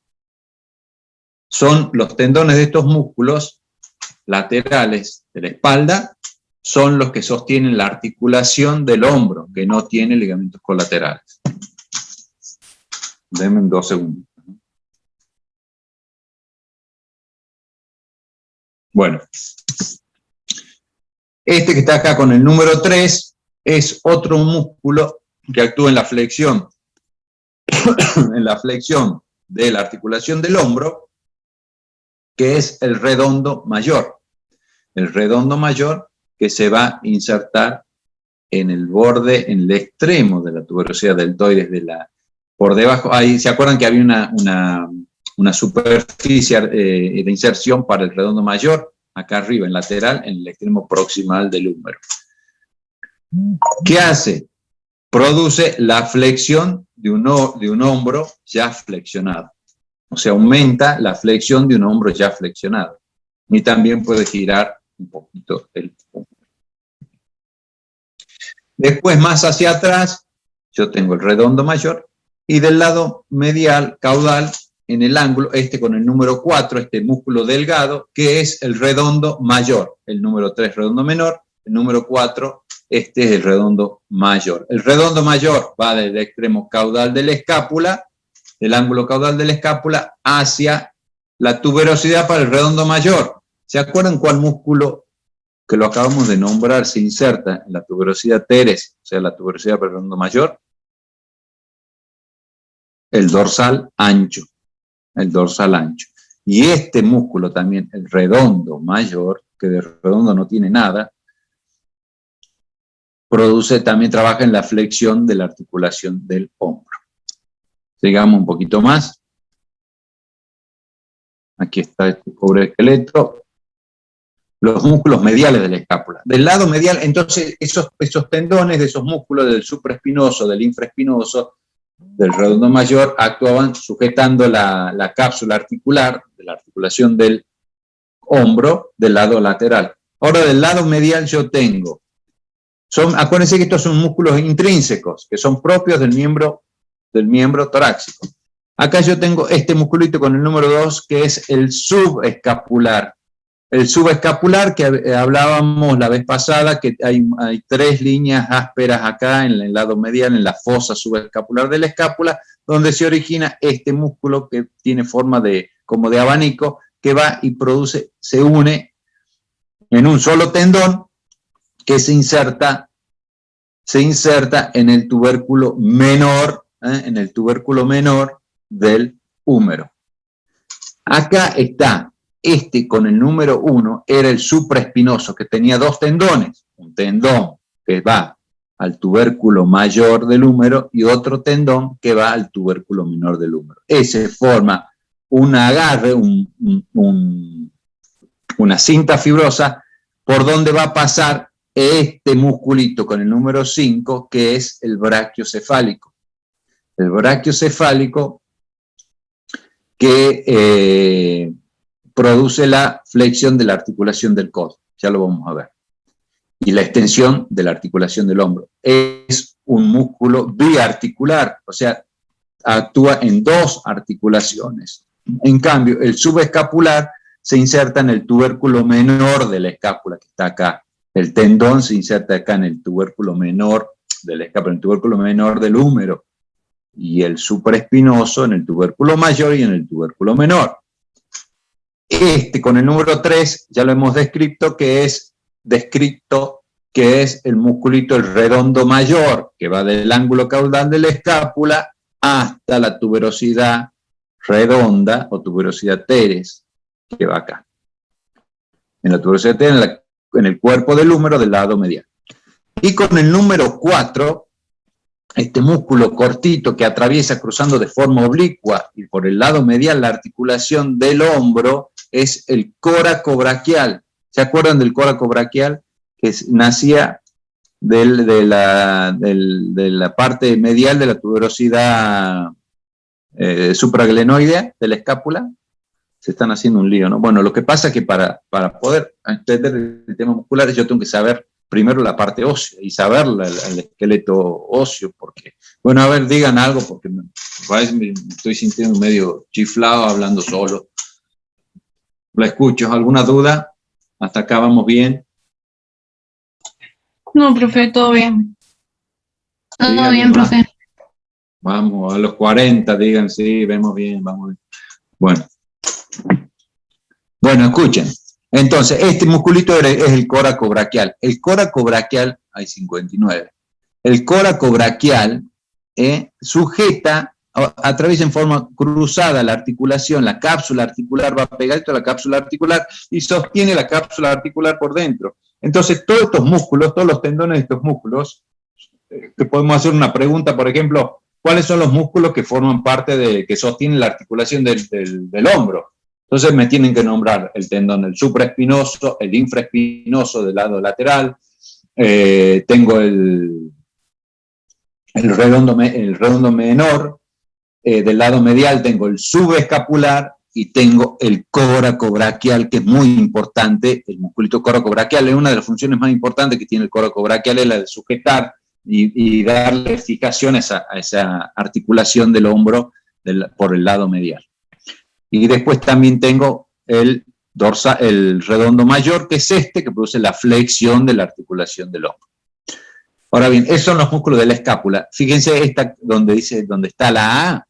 [SPEAKER 1] son los tendones de estos músculos laterales de la espalda, son los que sostienen la articulación del hombro, que no tiene ligamentos colaterales. Denme 2 segundos. Bueno, este que está acá con el número 3 es otro músculo que actúa en la flexión, de la articulación del hombro, que es el redondo mayor. El redondo mayor que se va a insertar en el borde, en el extremo de la tuberosidad deltoides por debajo. Ahí, ¿se acuerdan que había una superficie de inserción para el redondo mayor? Acá arriba, en lateral, en el extremo proximal del húmero. ¿Qué hace? Produce la flexión de un hombro ya flexionado. O sea, aumenta la flexión de un hombro ya flexionado. Y también puede girar un poquito el hombro. Después, más hacia atrás, yo tengo el redondo mayor y del lado medial, caudal, en el ángulo, con el número 4, este músculo delgado, que es el redondo mayor. El número 3, redondo menor. El número 4, este es el redondo mayor. El redondo mayor va del extremo caudal de la escápula, del ángulo caudal de la escápula, hacia la tuberosidad para el redondo mayor. ¿Se acuerdan cuál músculo que lo acabamos de nombrar se inserta en la tuberosidad teres, o sea, la tuberosidad para el redondo mayor? El dorsal ancho. El dorsal ancho. Y este músculo también, el redondo mayor, que de redondo no tiene nada, también trabaja en la flexión de la articulación del hombro. Sigamos un poquito más. Aquí está este pobre esqueleto. Los músculos mediales de la escápula. Del lado medial, entonces, esos tendones de esos músculos del supraespinoso, del infraespinoso, del redondo mayor, actuaban sujetando la cápsula articular de la articulación del hombro del lado lateral. Ahora, del lado medial yo tengo, acuérdense que estos son músculos intrínsecos, que son propios del miembro torácico. Acá yo tengo este musculito con el número 2, que es el subescapular. El subescapular que hablábamos la vez pasada, que hay 3 líneas ásperas acá en el lado medial, en la fosa subescapular de la escápula, donde se origina este músculo que tiene forma como de abanico, que va y se une en un solo tendón que se inserta en el tubérculo menor, del húmero. Acá está. Con el número 1 era el supraespinoso, que tenía 2 tendones. Un tendón que va al tubérculo mayor del húmero y otro tendón que va al tubérculo menor del húmero. Ese forma un agarre, una cinta fibrosa por donde va a pasar este musculito con el número 5, que es el brachiocefálico. El brachiocefálico que produce la flexión de la articulación del codo, ya lo vamos a ver, y la extensión de la articulación del hombro. Es un músculo biarticular, o sea, actúa en 2 articulaciones. En cambio, el subescapular se inserta en el tubérculo menor de la escápula, que está acá. El tendón se inserta acá en el tubérculo menor del escapo, en el tubérculo menor del húmero, y el supraespinoso en el tubérculo mayor y en el tubérculo menor. Con el número 3 ya lo hemos descrito, que es el musculito, el redondo mayor, que va del ángulo caudal de la escápula hasta la tuberosidad redonda o tuberosidad teres, que va acá. En la tuberosidad teres, en el cuerpo del húmero del lado medial. Y con el número 4, este músculo cortito que atraviesa cruzando de forma oblicua y por el lado medial la articulación del hombro, es el coracobraquial. ¿Se acuerdan del coracobraquial? Que nacía de la parte medial de la tuberosidad supraglenoidea de la escápula. Se están haciendo un lío, ¿no? Bueno, lo que pasa es que para poder entender el tema muscular yo tengo que saber primero la parte ósea y saber el esqueleto óseo, porque, bueno, a ver, digan algo, porque me estoy sintiendo medio chiflado hablando solo. La escucho. ¿Alguna duda? ¿Hasta acá vamos bien?
[SPEAKER 3] No, profe, todo bien. Todo
[SPEAKER 1] Díganme,
[SPEAKER 3] bien, profe.
[SPEAKER 1] Vamos, a los 40, digan, sí, vemos bien, vamos bien. Bueno, escuchen. Entonces, este musculito es el coracobraquial. El coracobraquial, hay 59. El coracobraquial sujeta, atraviesa en forma cruzada la articulación, la cápsula articular va pegadito a la cápsula articular y sostiene la cápsula articular por dentro. Entonces, todos estos músculos, todos los tendones de estos músculos, te podemos hacer una pregunta, por ejemplo, ¿cuáles son los músculos que forman parte que sostienen la articulación del hombro? Entonces me tienen que nombrar el tendón, el supraespinoso, el infraespinoso del lado lateral, tengo el redondo menor, del lado medial tengo el subescapular y tengo el coracobraquial, que es muy importante. El musculito coracobraquial es una de las funciones más importantes que tiene el coracobraquial, es la de sujetar y darle fijación a esa articulación del hombro por el lado medial. Y después también tengo el redondo mayor, que es que produce la flexión de la articulación del hombro. Ahora bien, esos son los músculos de la escápula. Fíjense donde está la A,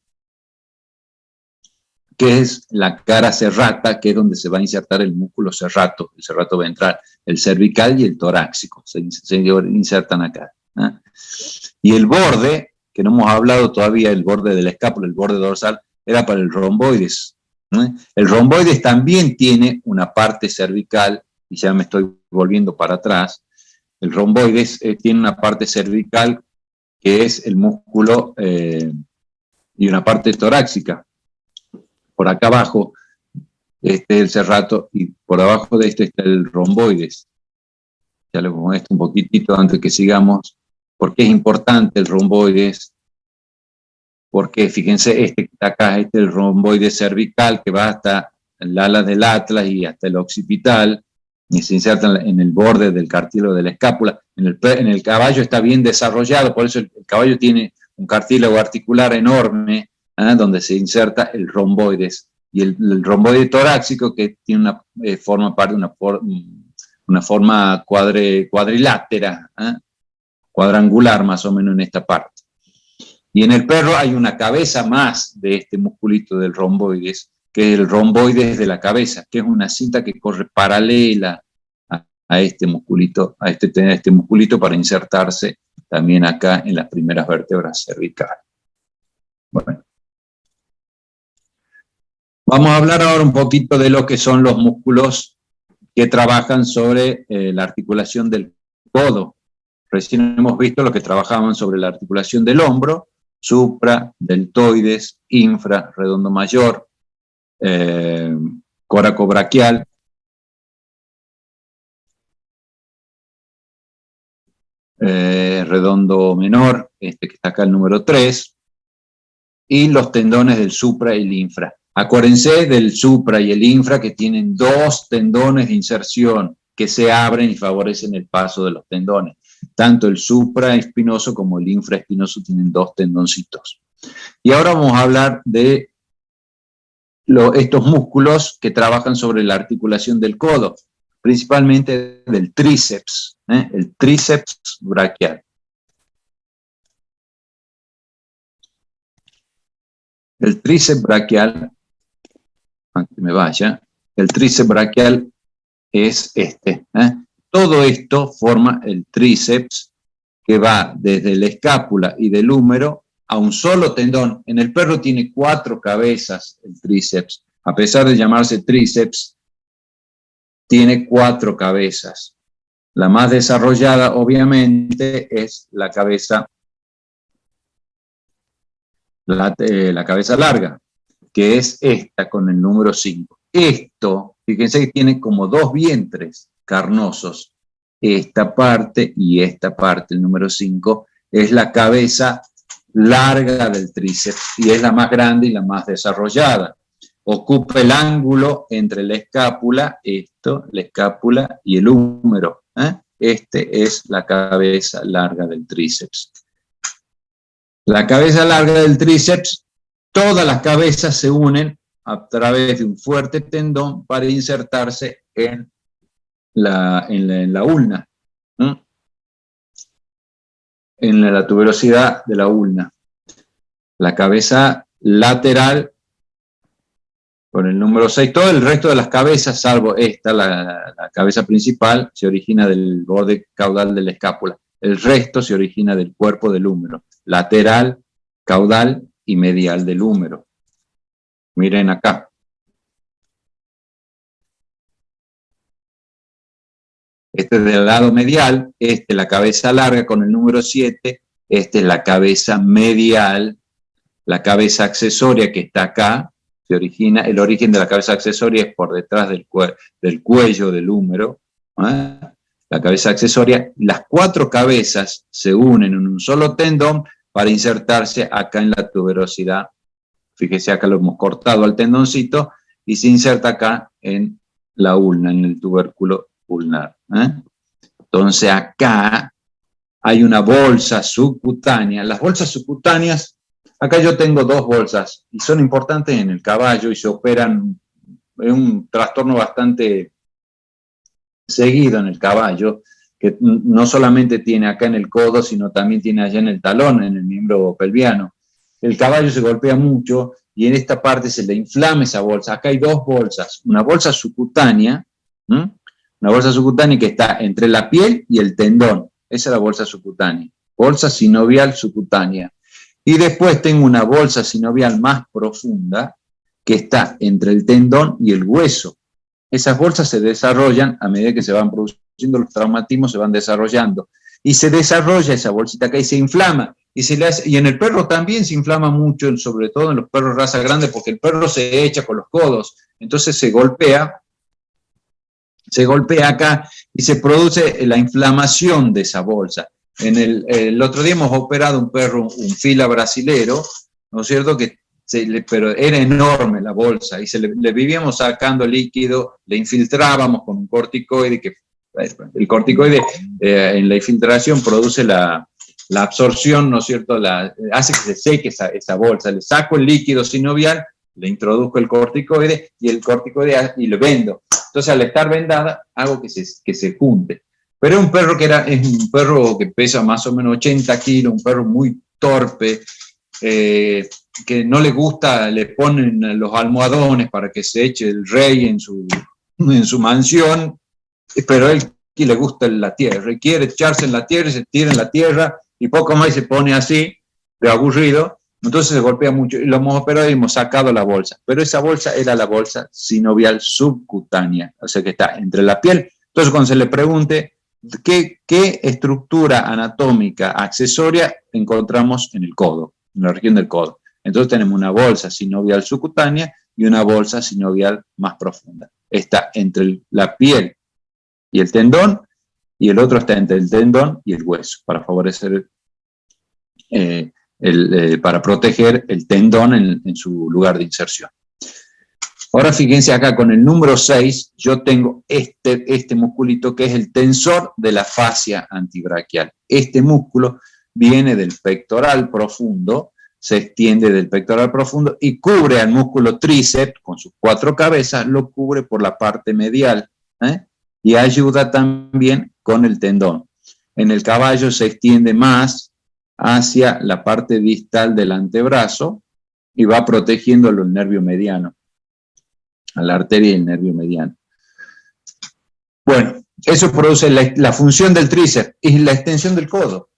[SPEAKER 1] que es la cara serrata, que es donde se va a insertar el músculo serrato, el serrato ventral, el cervical y el torácico, se insertan acá. Y el borde, que no hemos hablado todavía, el borde de la escápula, el borde dorsal, era para el romboides. El romboides también tiene una parte cervical, y ya me estoy volviendo para atrás. El romboides tiene una parte cervical que es el músculo y una parte torácica. Por acá abajo, este es el serrato, y por abajo de este está el romboides. Ya lo muestro un poquitito antes que sigamos. ¿Por qué es importante el romboides? Porque fíjense, este que está acá, este es el romboides cervical, que va hasta el ala del atlas y hasta el occipital, y se inserta en el borde del cartílago de la escápula. En el caballo está bien desarrollado, por eso el caballo tiene un cartílago articular enorme, donde se inserta el romboides. Y el romboide torácico, que tiene forma cuadrilátera, cuadrangular más o menos en esta parte. Y en el perro hay una cabeza más de este musculito del romboides, que es el romboides de la cabeza, que es una cinta que corre paralela a este musculito, a este musculito para insertarse también acá en las primeras vértebras cervicales. Bueno. Vamos a hablar ahora un poquito de lo que son los músculos que trabajan sobre la articulación del codo. Recién hemos visto lo que trabajaban sobre la articulación del hombro, supra, deltoides, infra, redondo mayor, coracobraquial. Redondo menor, que está acá el número 3, y los tendones del supra y el infra. Acuérdense del supra y el infra, que tienen dos tendones de inserción que se abren y favorecen el paso de los tendones. Tanto el supraespinoso como el infraespinoso tienen dos tendoncitos. Y ahora vamos a hablar de estos músculos que trabajan sobre la articulación del codo. principalmente del tríceps, el tríceps braquial. El tríceps braquial, aunque me vaya, el tríceps braquial es este. Todo esto forma el tríceps que va desde la escápula y del húmero a un solo tendón. En el perro tiene 4 cabezas el tríceps. A pesar de llamarse tríceps, tiene 4 cabezas. La más desarrollada, obviamente, es la cabeza, la cabeza larga, que es esta con el número 5. Esto, fíjense que tiene como 2 vientres carnosos. Esta parte y esta parte, el número 5, es la cabeza larga del tríceps y es la más grande y la más desarrollada. Ocupa el ángulo entre la escápula, la escápula y el húmero. Este es la cabeza larga del tríceps. La cabeza larga del tríceps, todas las cabezas se unen a través de un fuerte tendón para insertarse en la ulna, en la tuberosidad de la ulna. La cabeza lateral con el número 6, todo el resto de las cabezas, salvo esta, la cabeza principal, se origina del borde caudal de la escápula. El resto se origina del cuerpo del húmero, lateral, caudal y medial del húmero. Miren acá. Este es del lado medial, este es la cabeza larga con el número 7, este es la cabeza medial, la cabeza accesoria que está acá, se origina, el origen de la cabeza accesoria es por detrás del cuello del húmero, la cabeza accesoria, y las 4 cabezas se unen en un solo tendón para insertarse acá en la tuberosidad. Fíjese, acá lo hemos cortado al tendoncito y se inserta acá en la ulna, en el tubérculo ulnar. Entonces acá hay una bolsa subcutánea. Las bolsas subcutáneas, acá yo tengo 2 bolsas y son importantes en el caballo y se operan, es un trastorno bastante seguido en el caballo, que no solamente tiene acá en el codo, sino también tiene allá en el talón, en el miembro pelviano. El caballo se golpea mucho y en esta parte se le inflama esa bolsa. Acá hay 2 bolsas, una bolsa subcutánea, una bolsa subcutánea que está entre la piel y el tendón. Esa es la bolsa subcutánea, bolsa sinovial subcutánea. Y después tengo una bolsa sinovial más profunda que está entre el tendón y el hueso. Esas bolsas se desarrollan a medida que se van produciendo los traumatismos, se van desarrollando. Y se desarrolla esa bolsita acá y se inflama. Y en el perro también se inflama mucho, sobre todo en los perros raza grande, porque el perro se echa con los codos. Entonces se golpea acá y se produce la inflamación de esa bolsa. El otro día hemos operado un perro, un fila brasilero, ¿no es cierto?, pero era enorme la bolsa y le vivíamos sacando líquido, le infiltrábamos con un corticoide, el corticoide en la infiltración produce la absorción, ¿no es cierto?, hace que se seque esa bolsa. Le saco el líquido sinovial, le introduzco el corticoide y lo vendo. Entonces, al estar vendada, hago que se junte. Pero es un perro que pesa más o menos 80 kilos, un perro muy torpe, que no le gusta, le ponen los almohadones para que se eche el rey en su mansión, pero él que le gusta la tierra, quiere echarse en la tierra, se tira en la tierra y poco más se pone así, de aburrido. Entonces se golpea mucho y lo hemos operado y hemos sacado la bolsa. Pero esa bolsa era la bolsa sinovial subcutánea, o sea que está entre la piel. Entonces cuando se le pregunte qué estructura anatómica accesoria encontramos en el codo, en la región del codo. Entonces tenemos una bolsa sinovial subcutánea y una bolsa sinovial más profunda. Está entre la piel y el tendón, y el otro está entre el tendón y el hueso, para favorecer para proteger el tendón en su lugar de inserción. Ahora fíjense acá con el número 6, yo tengo este musculito que es el tensor de la fascia antibraquial. Este músculo viene del pectoral profundo, se extiende del pectoral profundo y cubre al músculo tríceps con sus 4 cabezas, lo cubre por la parte medial, y ayuda también con el tendón. En el caballo se extiende más hacia la parte distal del antebrazo y va protegiendo el nervio mediano, a la arteria y el nervio mediano. Bueno, eso produce la función del tríceps y la extensión del codo.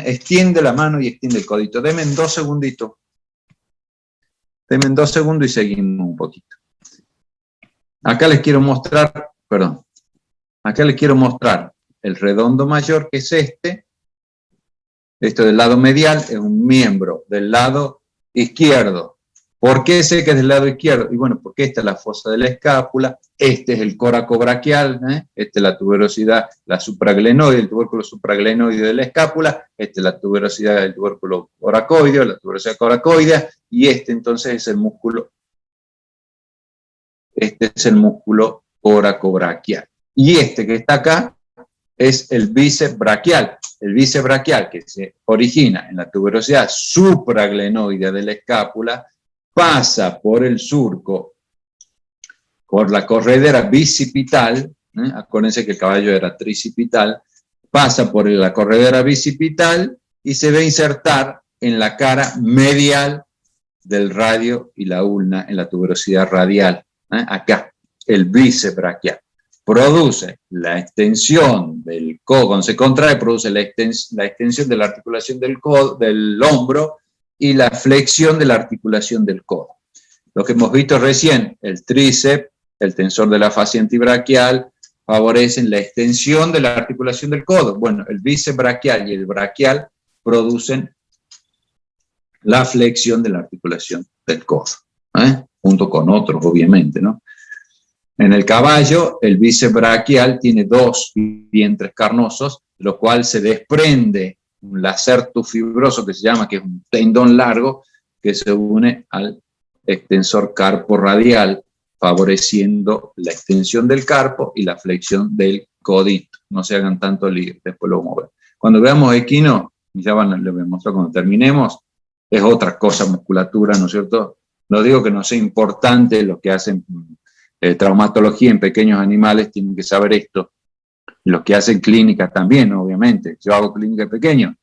[SPEAKER 1] Extiende la mano y extiende el codito. Denme 2 segunditos. Denme 2 segundos y seguimos un poquito. Acá les quiero mostrar, perdón, acá les quiero mostrar el redondo mayor, que es este. Esto del lado medial es un miembro del lado izquierdo. ¿Por qué sé que es del lado izquierdo? Y bueno, porque esta es la fosa de la escápula, este es el coracobraquial, esta es la tuberosidad, la supraglenoide, el tubérculo supraglenoide de la escápula, esta es la tuberosidad del tubérculo coracoideo, la tuberosidad coracoidea, y este entonces es el músculo, coracobraquial. Y este que está acá es el bíceps braquial. El bíceps braquial, que se origina en la tuberosidad supraglenoidea de la escápula, pasa por el surco, por la corredera bicipital, acuérdense que el caballo era tricipital, pasa por la corredera bicipital y se va a insertar en la cara medial del radio y la ulna, en la tuberosidad radial, acá, el bíceps braquial. Produce la extensión del codo, cuando se contrae, produce la extensión de la articulación del codo, del hombro, y la flexión de la articulación del codo. Lo que hemos visto recién, el tríceps, el tensor de la fascia antibraquial, favorecen la extensión de la articulación del codo. Bueno, el bíceps braquial y el braquial producen la flexión de la articulación del codo, junto con otros, obviamente, ¿no? En el caballo, el bíceps braquial tiene 2 vientres carnosos, de lo cual se desprende un lacerto fibroso que se llama, que es un tendón largo, que se une al extensor carpo radial, favoreciendo la extensión del carpo y la flexión del codito. No se hagan tanto lío, después lo vamos a ver. Cuando veamos equino, ya les voy a mostrar cuando terminemos, es otra cosa musculatura, ¿no es cierto? No digo que no sea importante, los que hacen traumatología en pequeños animales tienen que saber esto. Los que hacen clínica también, obviamente. Yo hago clínica de pequeño,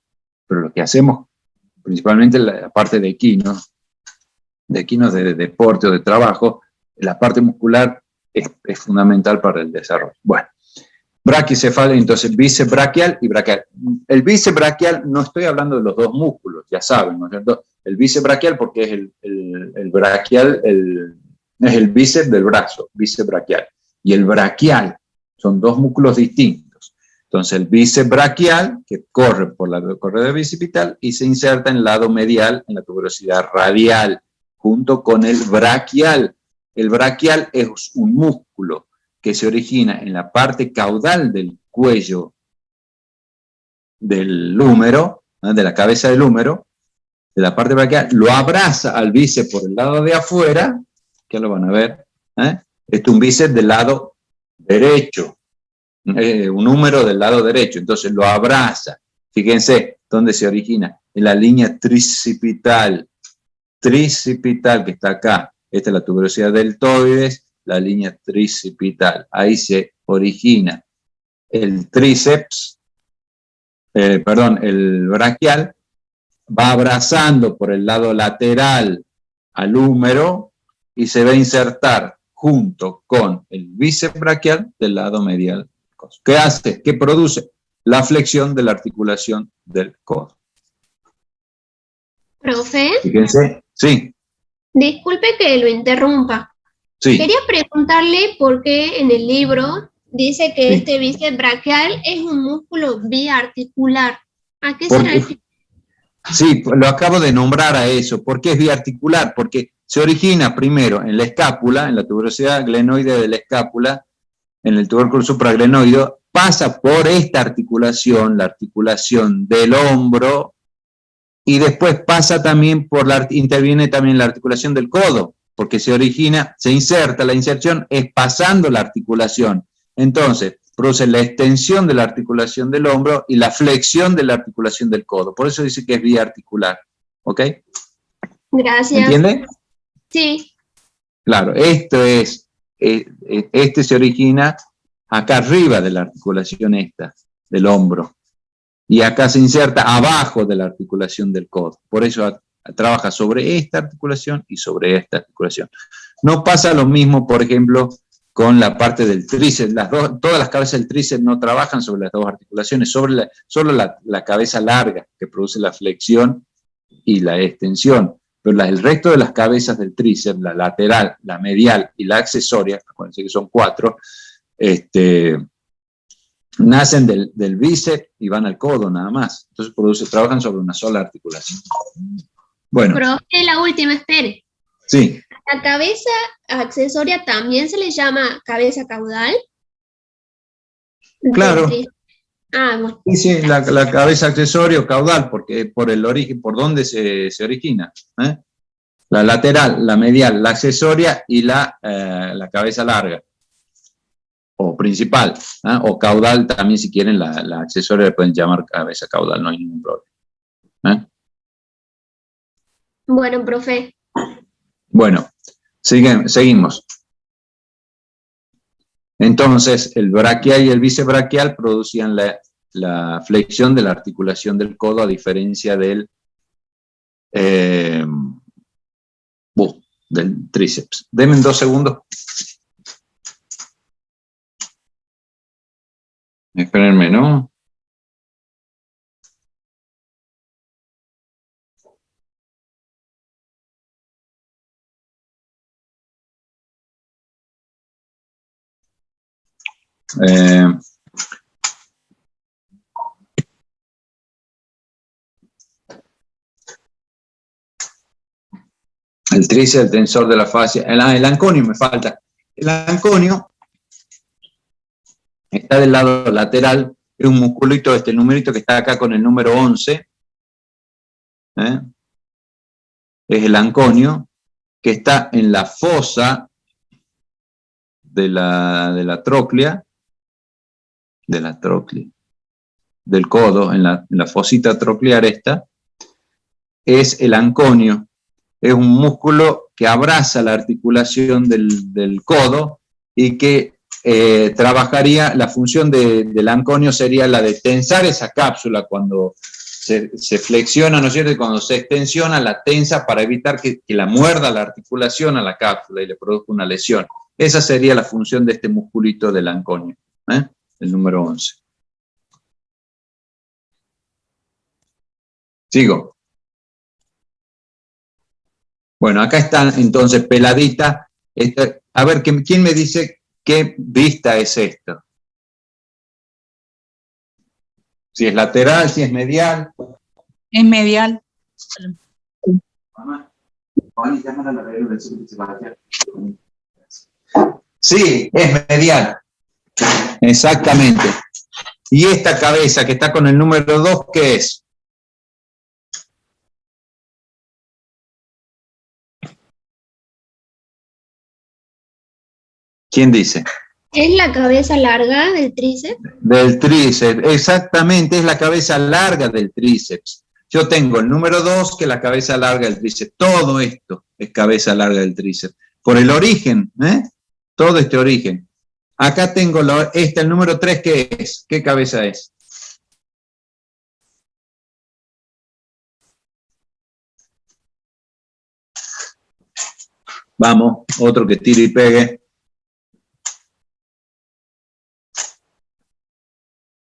[SPEAKER 1] pero lo que hacemos, principalmente la parte de equinos de deporte o de trabajo, la parte muscular es fundamental para el desarrollo. Bueno, braquicefalia, entonces bíceps braquial y braquial. El bíceps braquial, no estoy hablando de los 2 músculos, ya saben, ¿no es cierto? El bíceps braquial porque es el braquial, es el bíceps del brazo, bíceps braquial. Y el braquial son 2 músculos distintos. Entonces el bíceps braquial, que corre por la corredera bicipital y se inserta en el lado medial, en la tuberosidad radial, junto con el braquial. El braquial es un músculo que se origina en la parte caudal del cuello del húmero, de la cabeza del húmero, de la parte braquial, lo abraza al bíceps por el lado de afuera, que lo van a ver, este es un bíceps del lado derecho, un húmero del lado derecho, entonces lo abraza. Fíjense dónde se origina, en la línea tricipital, que está acá. Esta es la tuberosidad deltoides, la línea tricipital. Ahí se origina el tríceps, el braquial, va abrazando por el lado lateral al húmero y se va a insertar junto con el bíceps braquial del lado medial. ¿Qué hace? ¿Qué produce? La flexión de la articulación del codo.
[SPEAKER 4] Profe.
[SPEAKER 1] Fíjense, sí.
[SPEAKER 4] Disculpe que lo interrumpa.
[SPEAKER 1] Sí.
[SPEAKER 4] Quería preguntarle por qué en el libro dice que este bíceps braquial es un músculo biarticular. ¿A qué se refiere?
[SPEAKER 1] Sí, lo acabo de nombrar a eso. ¿Por qué es biarticular? Porque se origina primero en la escápula, en la tuberosidad glenoide de la escápula, en el tubérculo supraglenoideo, pasa por esta articulación, la articulación del hombro, y después pasa también interviene también la articulación del codo, porque se inserta, la inserción es pasando la articulación. Entonces, produce la extensión de la articulación del hombro y la flexión de la articulación del codo. Por eso dice que es biarticular. ¿Ok?
[SPEAKER 4] Gracias.
[SPEAKER 1] ¿Entiende?
[SPEAKER 4] Sí.
[SPEAKER 1] Claro, este se origina acá arriba de la articulación esta, del hombro. Y acá se inserta abajo de la articulación del codo. Por eso trabaja sobre esta articulación y sobre esta articulación. No pasa lo mismo, por ejemplo, con la parte del tríceps. Todas las cabezas del tríceps no trabajan sobre las dos articulaciones, solo la cabeza larga, que produce la flexión y la extensión. Pero el resto de las cabezas del tríceps, la lateral, la medial y la accesoria, acuérdense que son 4, nacen del bíceps y van al codo nada más. Entonces trabajan sobre una sola articulación. Bueno.
[SPEAKER 4] Profe, la última, espere.
[SPEAKER 1] Sí.
[SPEAKER 4] ¿La cabeza accesoria también se le llama cabeza caudal?
[SPEAKER 1] Claro.
[SPEAKER 4] Bueno.
[SPEAKER 1] Sí, la cabeza accesoria o caudal, porque por el origen, por dónde se origina. La lateral, la medial, la accesoria y la cabeza larga. O principal, o caudal también, si quieren, la accesoria le pueden llamar cabeza caudal, no hay ningún problema.
[SPEAKER 4] Bueno, profe.
[SPEAKER 1] Bueno, seguimos. Entonces, el braquial y el bíceps producían la flexión de la articulación del codo, a diferencia del tríceps. Denme 2 segundos. Espérenme, ¿no? El tríceps, el tensor de la fascia, el anconio me falta. El anconio está del lado lateral, es un musculito, el numerito que está acá con el número 11, es el anconio, que está en la fosa de la tróclea, del codo, en la fosita troclear esta, es el anconio. Es un músculo que abraza la articulación del codo y que trabajaría, la función del anconio sería la de tensar esa cápsula cuando se flexiona, ¿no es cierto? Y cuando se extensiona, la tensa para evitar que la muerda la articulación a la cápsula y le produzca una lesión. Esa sería la función de este musculito del anconio, el número 11. Sigo. Bueno, acá están entonces peladita. A ver, ¿quién me dice qué vista es esto? Si es lateral, si es medial.
[SPEAKER 3] Es medial.
[SPEAKER 1] Sí, es medial. Exactamente. Y esta cabeza que está con el número 2, ¿qué es? ¿Quién dice?
[SPEAKER 4] ¿Es la cabeza larga del tríceps?
[SPEAKER 1] Del tríceps, exactamente, es la cabeza larga del tríceps. Yo tengo el número 2, que es la cabeza larga del tríceps. Todo esto es cabeza larga del tríceps. Por el origen, todo este origen. Acá tengo el número 3, ¿qué es? ¿Qué cabeza es? Vamos, otro que tire y pegue.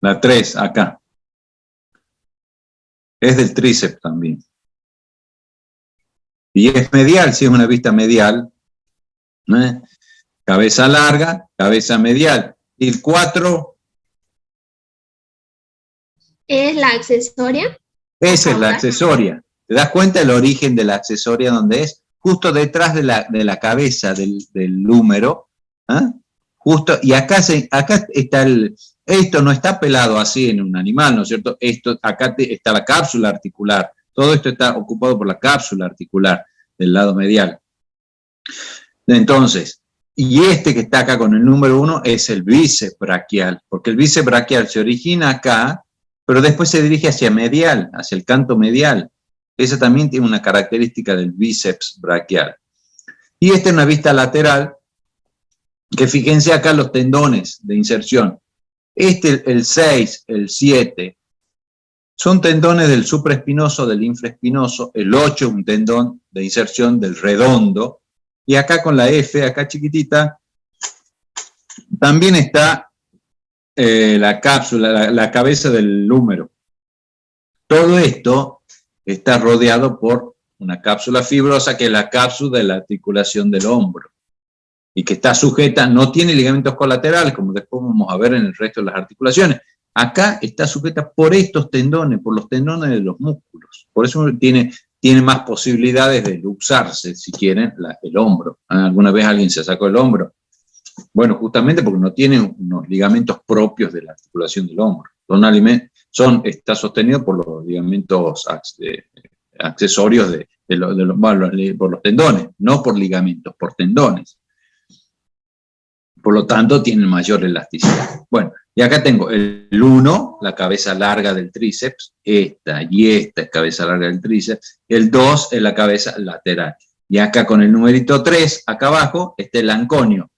[SPEAKER 1] La 3, acá. Es del tríceps también. Y es medial, si es una vista medial. Cabeza larga, cabeza medial. Y el 4.
[SPEAKER 4] ¿Es la accesoria?
[SPEAKER 1] Esa es la accesoria. ¿Te das cuenta el origen de la accesoria donde es? Justo detrás de la cabeza del húmero. Justo, y acá está esto no está pelado así en un animal, ¿no es cierto? Acá está la cápsula articular. Todo esto está ocupado por la cápsula articular del lado medial. Entonces, y este que está acá con el número 1 es el bíceps braquial, porque el bíceps braquial se origina acá, pero después se dirige hacia medial, hacia el canto medial. Esa también tiene una característica del bíceps braquial. Y esta es una vista lateral, que fíjense acá los tendones de inserción. El 6, el 7, son tendones del supraespinoso, del infraespinoso. El 8 es un tendón de inserción del redondo. Y acá con la F, acá chiquitita, también está la cápsula, la cabeza del húmero. Todo esto está rodeado por una cápsula fibrosa, que es la cápsula de la articulación del hombro, y que está sujeta, no tiene ligamentos colaterales, como después vamos a ver en el resto de las articulaciones. Acá está sujeta por estos tendones, por los tendones de los músculos. Por eso tiene más posibilidades de luxarse, si quieren, el hombro. ¿Alguna vez alguien se sacó el hombro? Bueno, justamente porque no tiene unos ligamentos propios de la articulación del hombro. Está sostenido por los ligamentos accesorios por los tendones, no por ligamentos, por tendones. Por lo tanto, tienen mayor elasticidad. Bueno, y acá tengo el 1, la cabeza larga del tríceps, esta es cabeza larga del tríceps, el 2 es la cabeza lateral. Y acá con el numerito 3, acá abajo, está el anconio.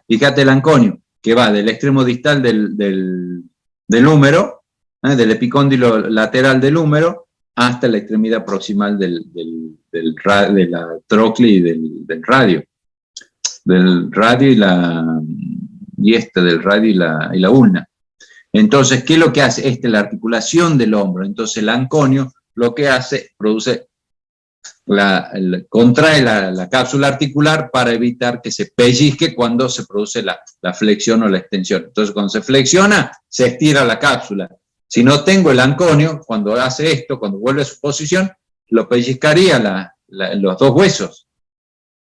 [SPEAKER 1] Fíjate el anconio, que va del extremo distal del húmero, del epicóndilo lateral del húmero, hasta la extremidad proximal de la tróclea y del radio. Del radio del radio y la ulna. Entonces, ¿qué es lo que hace? La articulación del hombro. Entonces, el anconio lo que hace, contrae la cápsula articular para evitar que se pellizque cuando se produce la flexión o la extensión. Entonces, cuando se flexiona, se estira la cápsula. Si no tengo el anconio, cuando hace esto, cuando vuelve a su posición, lo pellizcaría los dos huesos.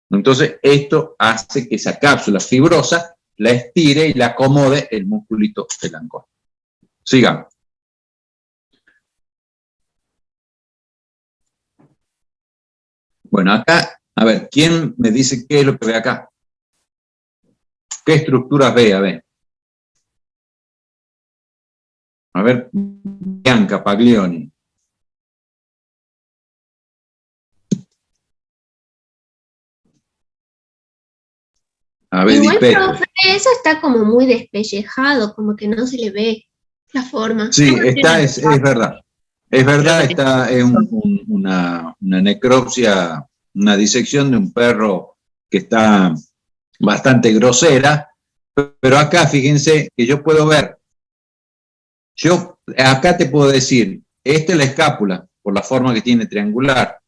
[SPEAKER 1] Entonces, esto hace que esa cápsula fibrosa la estire y la acomode el musculito del anconio. Sigamos. Bueno, acá, a ver, ¿quién me dice qué es lo que ve acá? ¿Qué estructuras ve? A ver, Bianca Paglioni. A ver,
[SPEAKER 4] igual, profe, eso está como muy despellejado, como que no se le ve la forma.
[SPEAKER 1] Sí, es verdad. Es verdad, es una necropsia, una disección de un perro que está bastante grosera, pero acá fíjense que yo puedo ver, acá te puedo decir, esta es la escápula, por la forma que tiene triangular.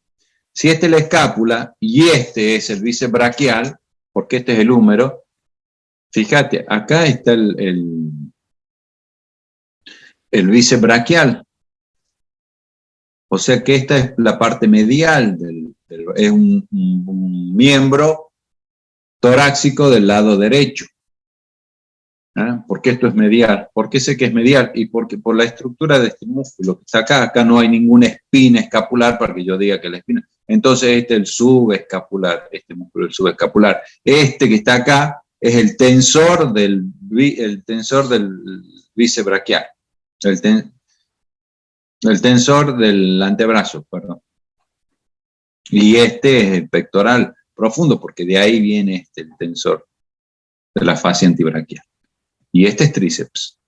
[SPEAKER 1] Si esta es la escápula y este es el bíceps braquial, porque este es el húmero, fíjate, acá está el bíceps braquial. O sea que esta es la parte medial, es un miembro torácico del lado derecho. ¿Por qué esto es medial? ¿Por qué sé que es medial? Y porque por la estructura de este músculo que está acá no hay ninguna espina escapular para que yo diga que la espina. Entonces este es el subescapular, este músculo es el subescapular. Este que está acá es el tensor del bíceps braquial. El tensor del antebrazo, perdón. Y este es el pectoral profundo, porque de ahí viene el tensor de la fascia antibraquial. Y este es tríceps.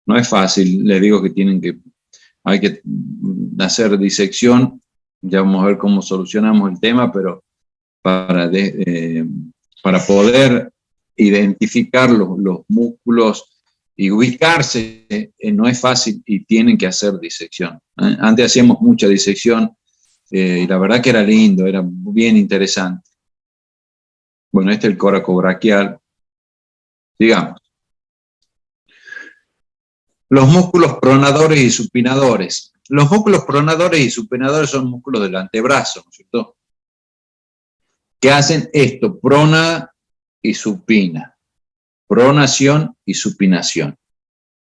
[SPEAKER 1] No es fácil, les digo que hay que hacer disección. Ya vamos a ver cómo solucionamos el tema, pero para poder identificar los músculos y ubicarse no es fácil y tienen que hacer disección. Antes hacíamos mucha disección y la verdad que era lindo, era bien interesante. Bueno, este es el coracobraquial. Digamos. Los músculos pronadores y supinadores. Los músculos pronadores y supinadores son músculos del antebrazo, ¿no es cierto? Que hacen esto, prona y supina. Pronación y supinación.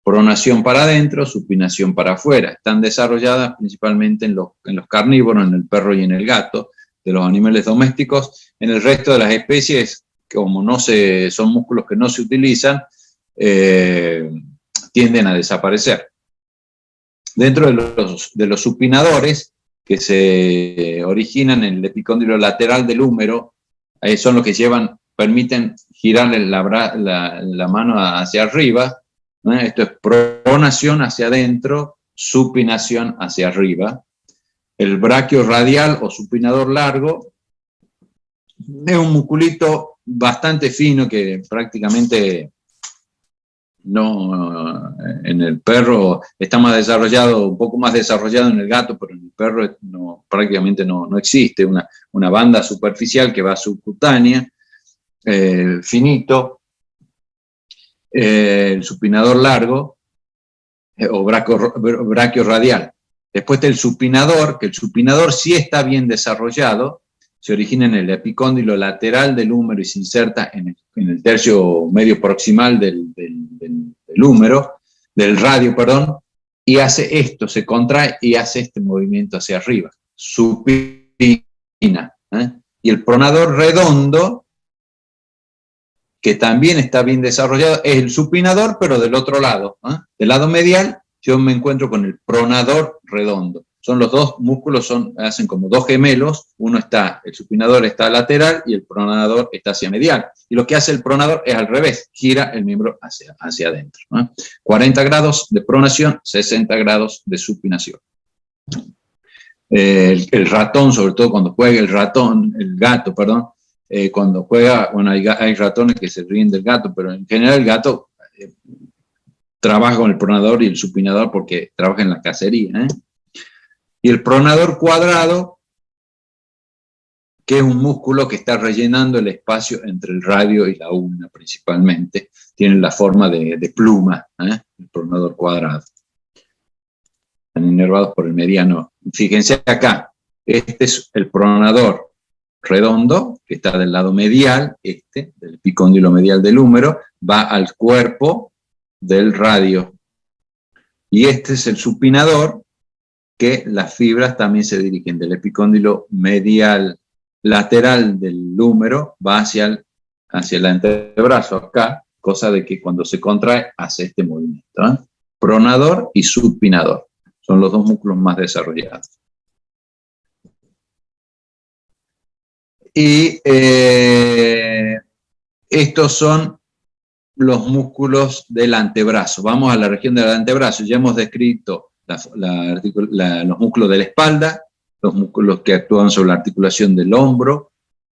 [SPEAKER 1] Pronación para adentro, supinación para afuera. Están desarrolladas principalmente en los carnívoros, en el perro y en el gato, de los animales domésticos. En el resto de las especies, como son músculos que no se utilizan, tienden a desaparecer. Dentro de los supinadores, que se originan en el epicóndilo lateral del húmero, son los que llevan permiten girar la mano hacia arriba. Esto es pronación hacia adentro, supinación hacia arriba. El braquio radial o supinador largo es un musculito bastante fino que prácticamente no, en el perro está más desarrollado, un poco más desarrollado en el gato, pero en el perro prácticamente no existe una banda superficial que va subcutánea, finito, el supinador largo o braquio radial. Después está el supinador, que el supinador sí está bien desarrollado, se origina en el epicóndilo lateral del húmero y se inserta en el tercio medio proximal del húmero, del radio, perdón, y hace esto, se contrae y hace este movimiento hacia arriba, supina. Y el pronador redondo, que también está bien desarrollado, es el supinador, pero del otro lado. Del lado medial, yo me encuentro con el pronador redondo. Son los dos músculos, hacen como dos gemelos, el supinador está lateral y el pronador está hacia medial. Y lo que hace el pronador es al revés, gira el miembro hacia adentro. 40 grados de pronación, 60 grados de supinación. El ratón, sobre todo cuando juega el gato, cuando juega, bueno, hay ratones que se ríen del gato, pero en general el gato trabaja con el pronador y el supinador porque trabaja en la cacería. Y el pronador cuadrado, que es un músculo que está rellenando el espacio entre el radio y la ulna principalmente, tiene la forma de pluma, el pronador cuadrado. Están inervados por el mediano. Fíjense acá, este es el pronador redondo, que está del lado medial, del epicóndilo medial del húmero, va al cuerpo del radio. Y este es el supinador, que las fibras también se dirigen del epicóndilo medial lateral del húmero, va hacia el antebrazo acá, cosa de que cuando se contrae hace este movimiento. Pronador y supinador son los dos músculos más desarrollados. Y estos son los músculos del antebrazo. Vamos a la región del antebrazo. Ya hemos descrito los músculos de la espalda, los músculos que actúan sobre la articulación del hombro,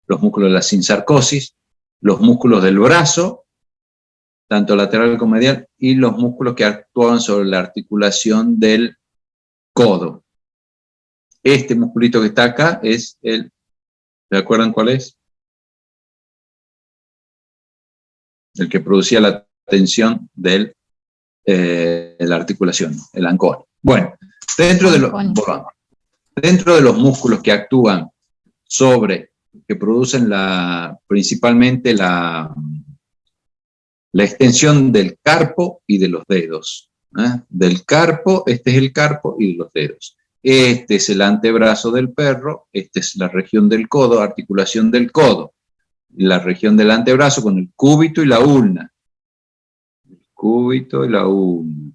[SPEAKER 1] los músculos de la sinsarcosis, los músculos del brazo, tanto lateral como medial, y los músculos que actúan sobre la articulación del codo. Este musculito que está acá es ¿se acuerdan cuál es? El que producía la tensión de la articulación, el ancón. Bueno, dentro de los músculos que actúan que producen principalmente la extensión del carpo y de los dedos. Del carpo, este es el carpo, y de los dedos. Este es el antebrazo del perro, esta es la región del codo, articulación del codo. La región del antebrazo con el cúbito y la ulna. El cúbito y la ulna.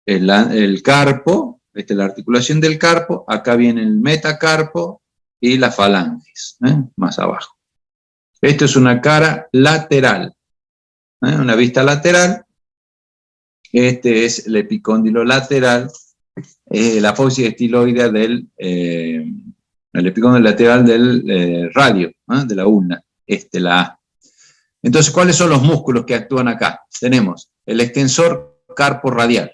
[SPEAKER 1] El carpo, esta es la articulación del carpo, acá viene el metacarpo y las falanges, más abajo. Esto es una cara lateral, una vista lateral. Este es el epicóndilo lateral, la apófisis estiloidea el epicóndilo lateral del radio, de la ulna, la A. Entonces, ¿cuáles son los músculos que actúan acá? Tenemos el extensor carpo radial,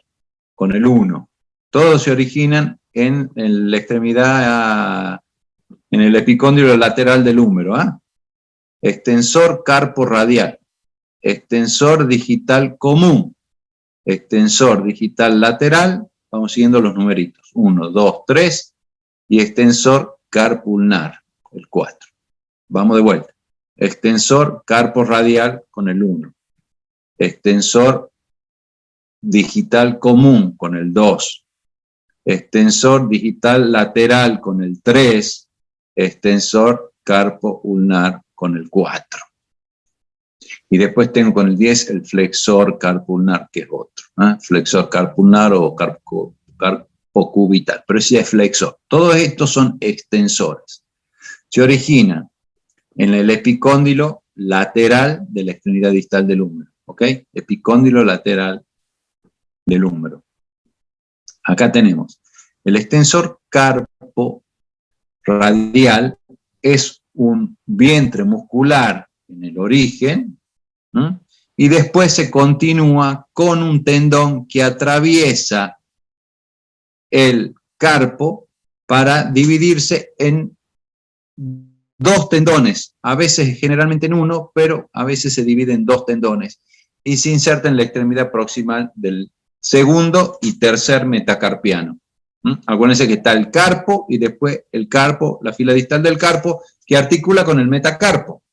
[SPEAKER 1] con el 1. Todos se originan en la extremidad, en el epicóndilo lateral del húmero. Extensor carpo radial, extensor digital común, extensor digital lateral, vamos siguiendo los numeritos, 1, 2, 3, y extensor carpo ulnar, el 4. Vamos de vuelta. Extensor carpo radial con el 1. Extensor digital común con el 2. Extensor digital lateral con el 3. Extensor carpo ulnar con el 4. Y después tengo con el 10 el flexor carpo ulnar, que es otro. Flexor carpo ulnar o carpo cubital, pero sí es flexor. Todos estos son extensores. Se originan en el epicóndilo lateral de la extremidad distal del húmero, ¿ok? Epicóndilo lateral del húmero. Acá tenemos el extensor carpo radial, es un vientre muscular en el origen, ¿no? Y después se continúa con un tendón que atraviesa el carpo para dividirse en dos tendones, a veces generalmente en uno, pero a veces se divide en dos tendones y se inserta en la extremidad proximal del segundo y tercer metacarpiano. Acuérdense que está el carpo y después el carpo, la fila distal del carpo, que articula con el metacarpo.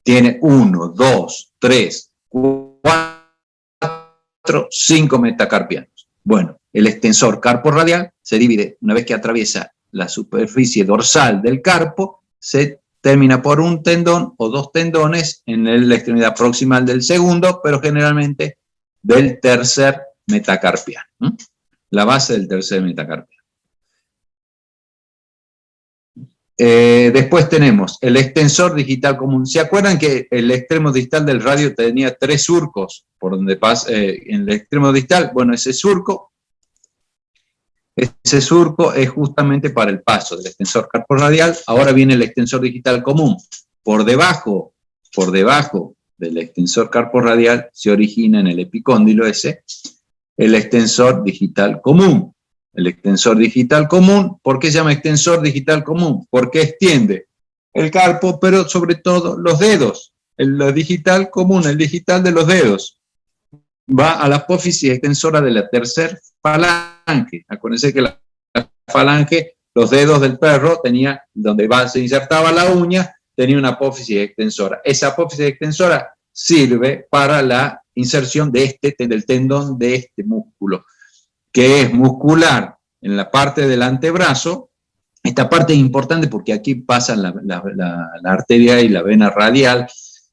[SPEAKER 1] Tiene 1, 2, 3, 4, 5 metacarpianos. Bueno, el extensor carpo radial se divide, una vez que atraviesa la superficie dorsal del carpo, se termina por un tendón o dos tendones en la extremidad proximal del segundo, pero generalmente del tercer metacarpiano. La base del tercer metacarpiano. Después tenemos el extensor digital común. ¿Se acuerdan que el extremo distal del radio tenía 3 surcos por donde pasa en el extremo distal? Bueno, ese surco es justamente para el paso del extensor carpo radial. Ahora viene el extensor digital común. Por debajo del extensor carpo radial se origina en el epicóndilo ese el extensor digital común. El extensor digital común, ¿por qué se llama extensor digital común? Porque extiende el carpo, pero sobre todo los dedos. El digital común, el digital de los dedos, va a la apófisis extensora de la tercer falange. Acuérdense que la falange, los dedos del perro, tenía, donde se insertaba la uña, tenía una apófisis extensora. Esa apófisis extensora sirve para la inserción de del tendón de este músculo, que es muscular en la parte del antebrazo. Esta parte es importante porque aquí pasan la arteria y la vena radial,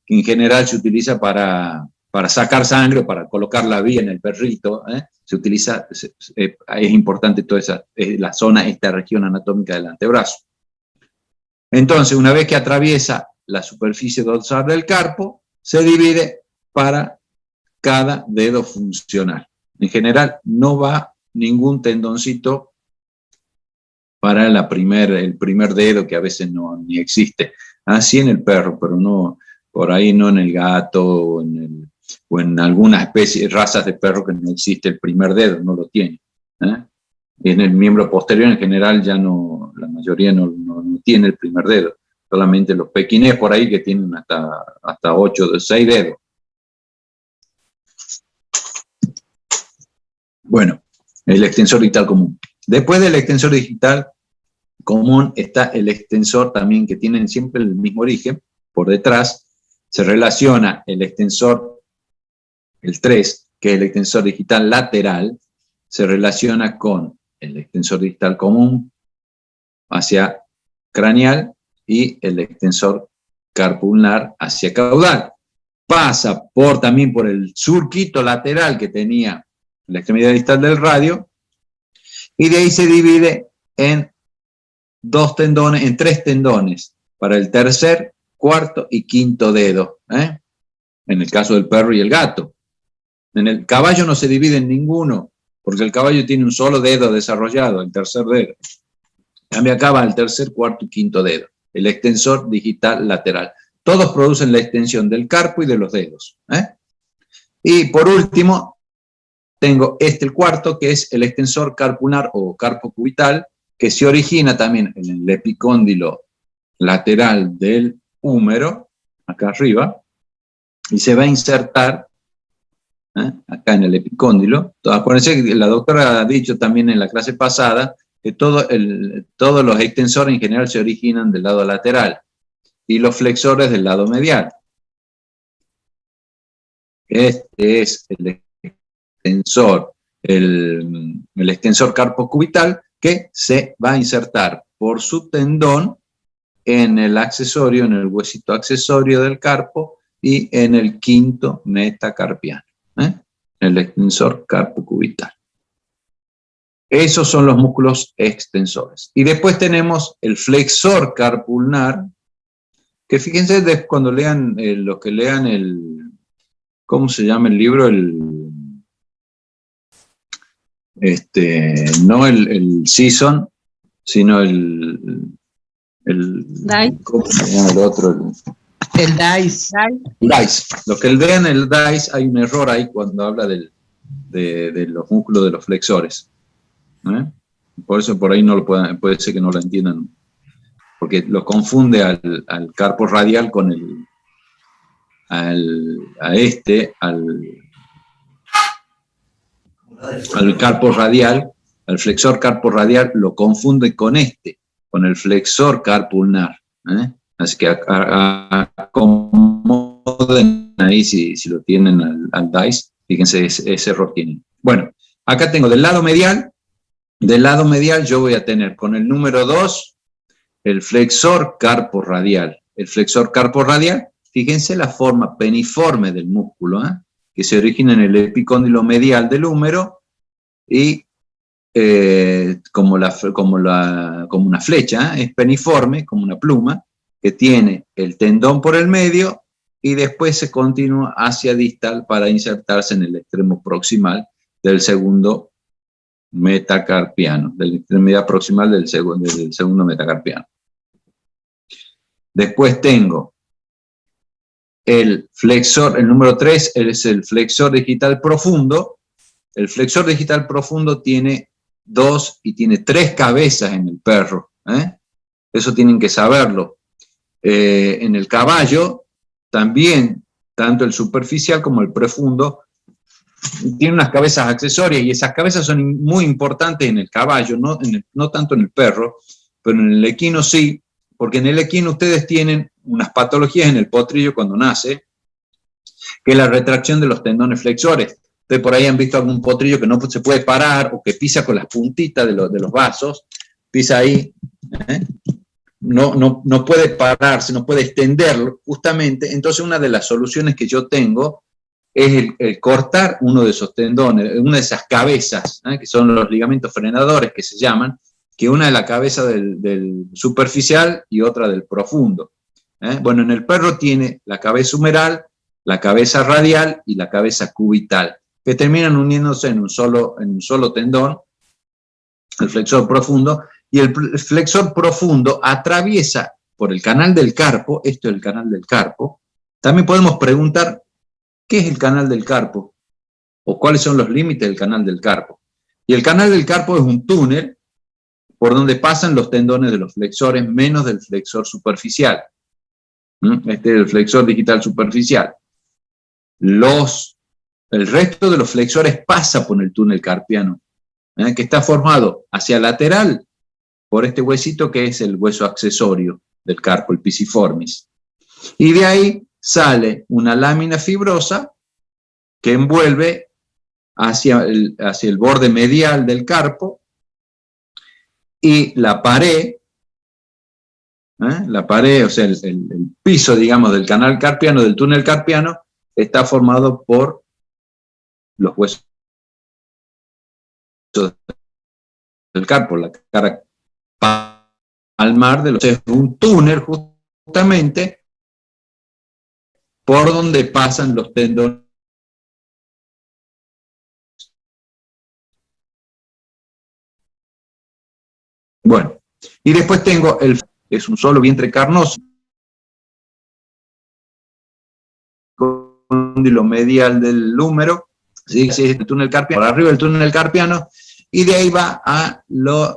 [SPEAKER 1] que en general se utiliza para sacar sangre o para colocar la vía en el perrito. Se utiliza, es importante toda esa, la zona, esta región anatómica del antebrazo. Entonces, una vez que atraviesa la superficie dorsal del carpo, se divide para cada dedo funcional. En general, no va ningún tendoncito para el primer dedo, que a veces ni existe. Así en el perro, pero no, por ahí no en el gato o en alguna especie, razas de perro que no existe el primer dedo, no lo tiene. En el miembro posterior en general ya no, la mayoría no tiene el primer dedo. Solamente los pequinés por ahí que tienen hasta 8 o 6 dedos. Bueno, el extensor digital común. Después del extensor digital común está el extensor también, que tienen siempre el mismo origen. Por detrás se relaciona el extensor, el 3, que es el extensor digital lateral, se relaciona con el extensor digital común hacia craneal y el extensor carpulnar hacia caudal. Pasa también por el surquito lateral que tenía la extremidad distal del radio, y de ahí se divide en 2 tendones, en 3 tendones, para el tercer, cuarto y quinto dedo, en el caso del perro y el gato. En el caballo no se divide en ninguno, porque el caballo tiene un solo dedo desarrollado, el tercer dedo. Cambia acá va el tercer, cuarto y quinto dedo, el extensor digital lateral. Todos producen la extensión del carpo y de los dedos. Y por último, tengo el cuarto, que es el extensor carpulnar o carpo cubital, que se origina también en el epicóndilo lateral del húmero, acá arriba, y se va a insertar acá en el epicóndilo. Acuérdense que la doctora ha dicho también en la clase pasada que todos los extensores en general se originan del lado lateral y los flexores del lado medial. Este es el extensor carpo cubital, que se va a insertar por su tendón en el accesorio, en el huesito accesorio del carpo y en el quinto metacarpiano, el extensor carpo cubital. Esos son los músculos extensores. Y después tenemos el flexor carpulnar, Que fíjense cuando lean, los que lean ¿cómo se llama el libro? No el Season, sino ¿cómo se llama el otro?
[SPEAKER 3] El DICE.
[SPEAKER 1] DICE. Los que lean el DICE, hay un error ahí cuando habla de los músculos de los flexores. Por eso por ahí no lo puede ser que no lo entiendan, porque lo confunde al carpo radial con al carpo radial, al flexor carpo radial, lo confunde con el flexor carpo ulnar. Así que acomoden ahí si lo tienen al DICE, fíjense ese error tienen. Bueno, acá tengo del lado medial yo voy a tener con el número 2 el flexor carpo radial. El flexor carpo radial, fíjense la forma peniforme del músculo, que se origina en el epicóndilo medial del húmero y como una flecha, es peniforme, como una pluma, que tiene el tendón por el medio y después se continúa hacia distal para insertarse en el extremo proximal del segundo metacarpiano, de la extremidad proximal del segundo metacarpiano. Después tengo el flexor, el número 3 es el flexor digital profundo. El flexor digital profundo tiene 2 y tiene 3 cabezas en el perro. Eso tienen que saberlo. En el caballo también, tanto el superficial como el profundo, tiene unas cabezas accesorias y esas cabezas son muy importantes en el caballo, no tanto en el perro, pero en el equino sí, porque en el equino ustedes tienen unas patologías en el potrillo cuando nace, que es la retracción de los tendones flexores. Ustedes por ahí han visto algún potrillo que no se puede parar o que pisa con las puntitas de los vasos, pisa ahí, no puede pararse, no puede extenderlo, justamente. Entonces una de las soluciones que yo tengo es el cortar uno de esos tendones, una de esas cabezas, que son los ligamentos frenadores que se llaman, que una es la cabeza del superficial y otra del profundo. Bueno, en el perro tiene la cabeza humeral, la cabeza radial y la cabeza cubital, que terminan uniéndose en un solo tendón, el flexor profundo, y el flexor profundo atraviesa por el canal del carpo. Esto es el canal del carpo. También podemos preguntar, ¿qué es el canal del carpo? ¿O cuáles son los límites del canal del carpo? Y el canal del carpo es un túnel por donde pasan los tendones de los flexores, menos del flexor superficial. Este es el flexor digital superficial. El resto de los flexores pasa por el túnel carpiano, que está formado hacia lateral por este huesito que es el hueso accesorio del carpo, el pisiformis. Y de ahí sale una lámina fibrosa que envuelve hacia el borde medial del carpo, y la pared, o sea, el piso, digamos, del canal carpiano, del túnel carpiano, está formado por los huesos del carpo, la cara palmar de los, es un túnel justamente por donde pasan los tendones. Bueno, y después tengo es un solo vientre carnoso, cóndilo medial del húmero, ¿sí? Es el túnel carpiano, por arriba del túnel carpiano, y de ahí va a las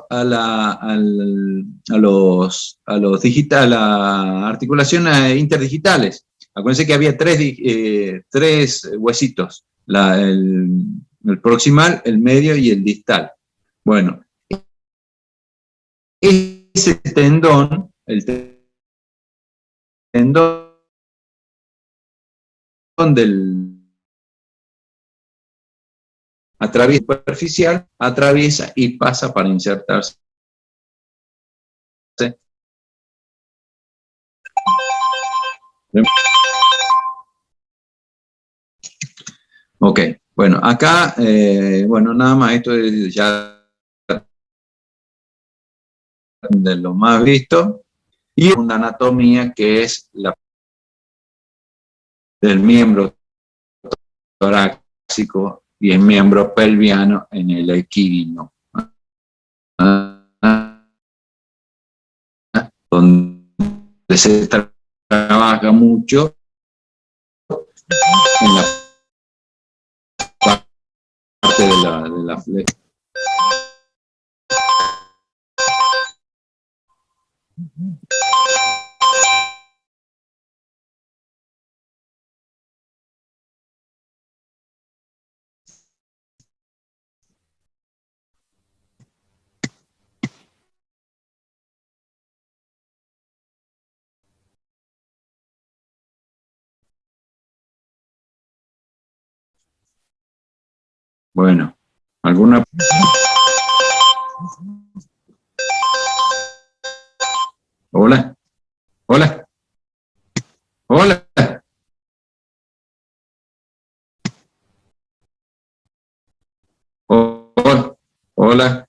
[SPEAKER 1] articulaciones interdigitales. Acuérdense que había tres huesitos, el proximal, el medio y el distal. Bueno, ese tendón, el tendón atraviesa superficial, atraviesa y pasa para insertarse. Ok, bueno, acá, bueno, nada más, esto es ya de lo más visto. Y una anatomía que es la del miembro torácico y el miembro pelviano en el equidino, donde se trabaja mucho en la parte de la flexión. Bueno, ¿alguna? Hola, hola, hola. Hola, hola.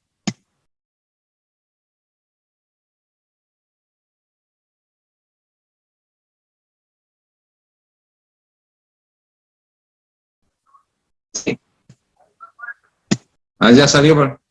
[SPEAKER 1] Sí. Ah, ya salió.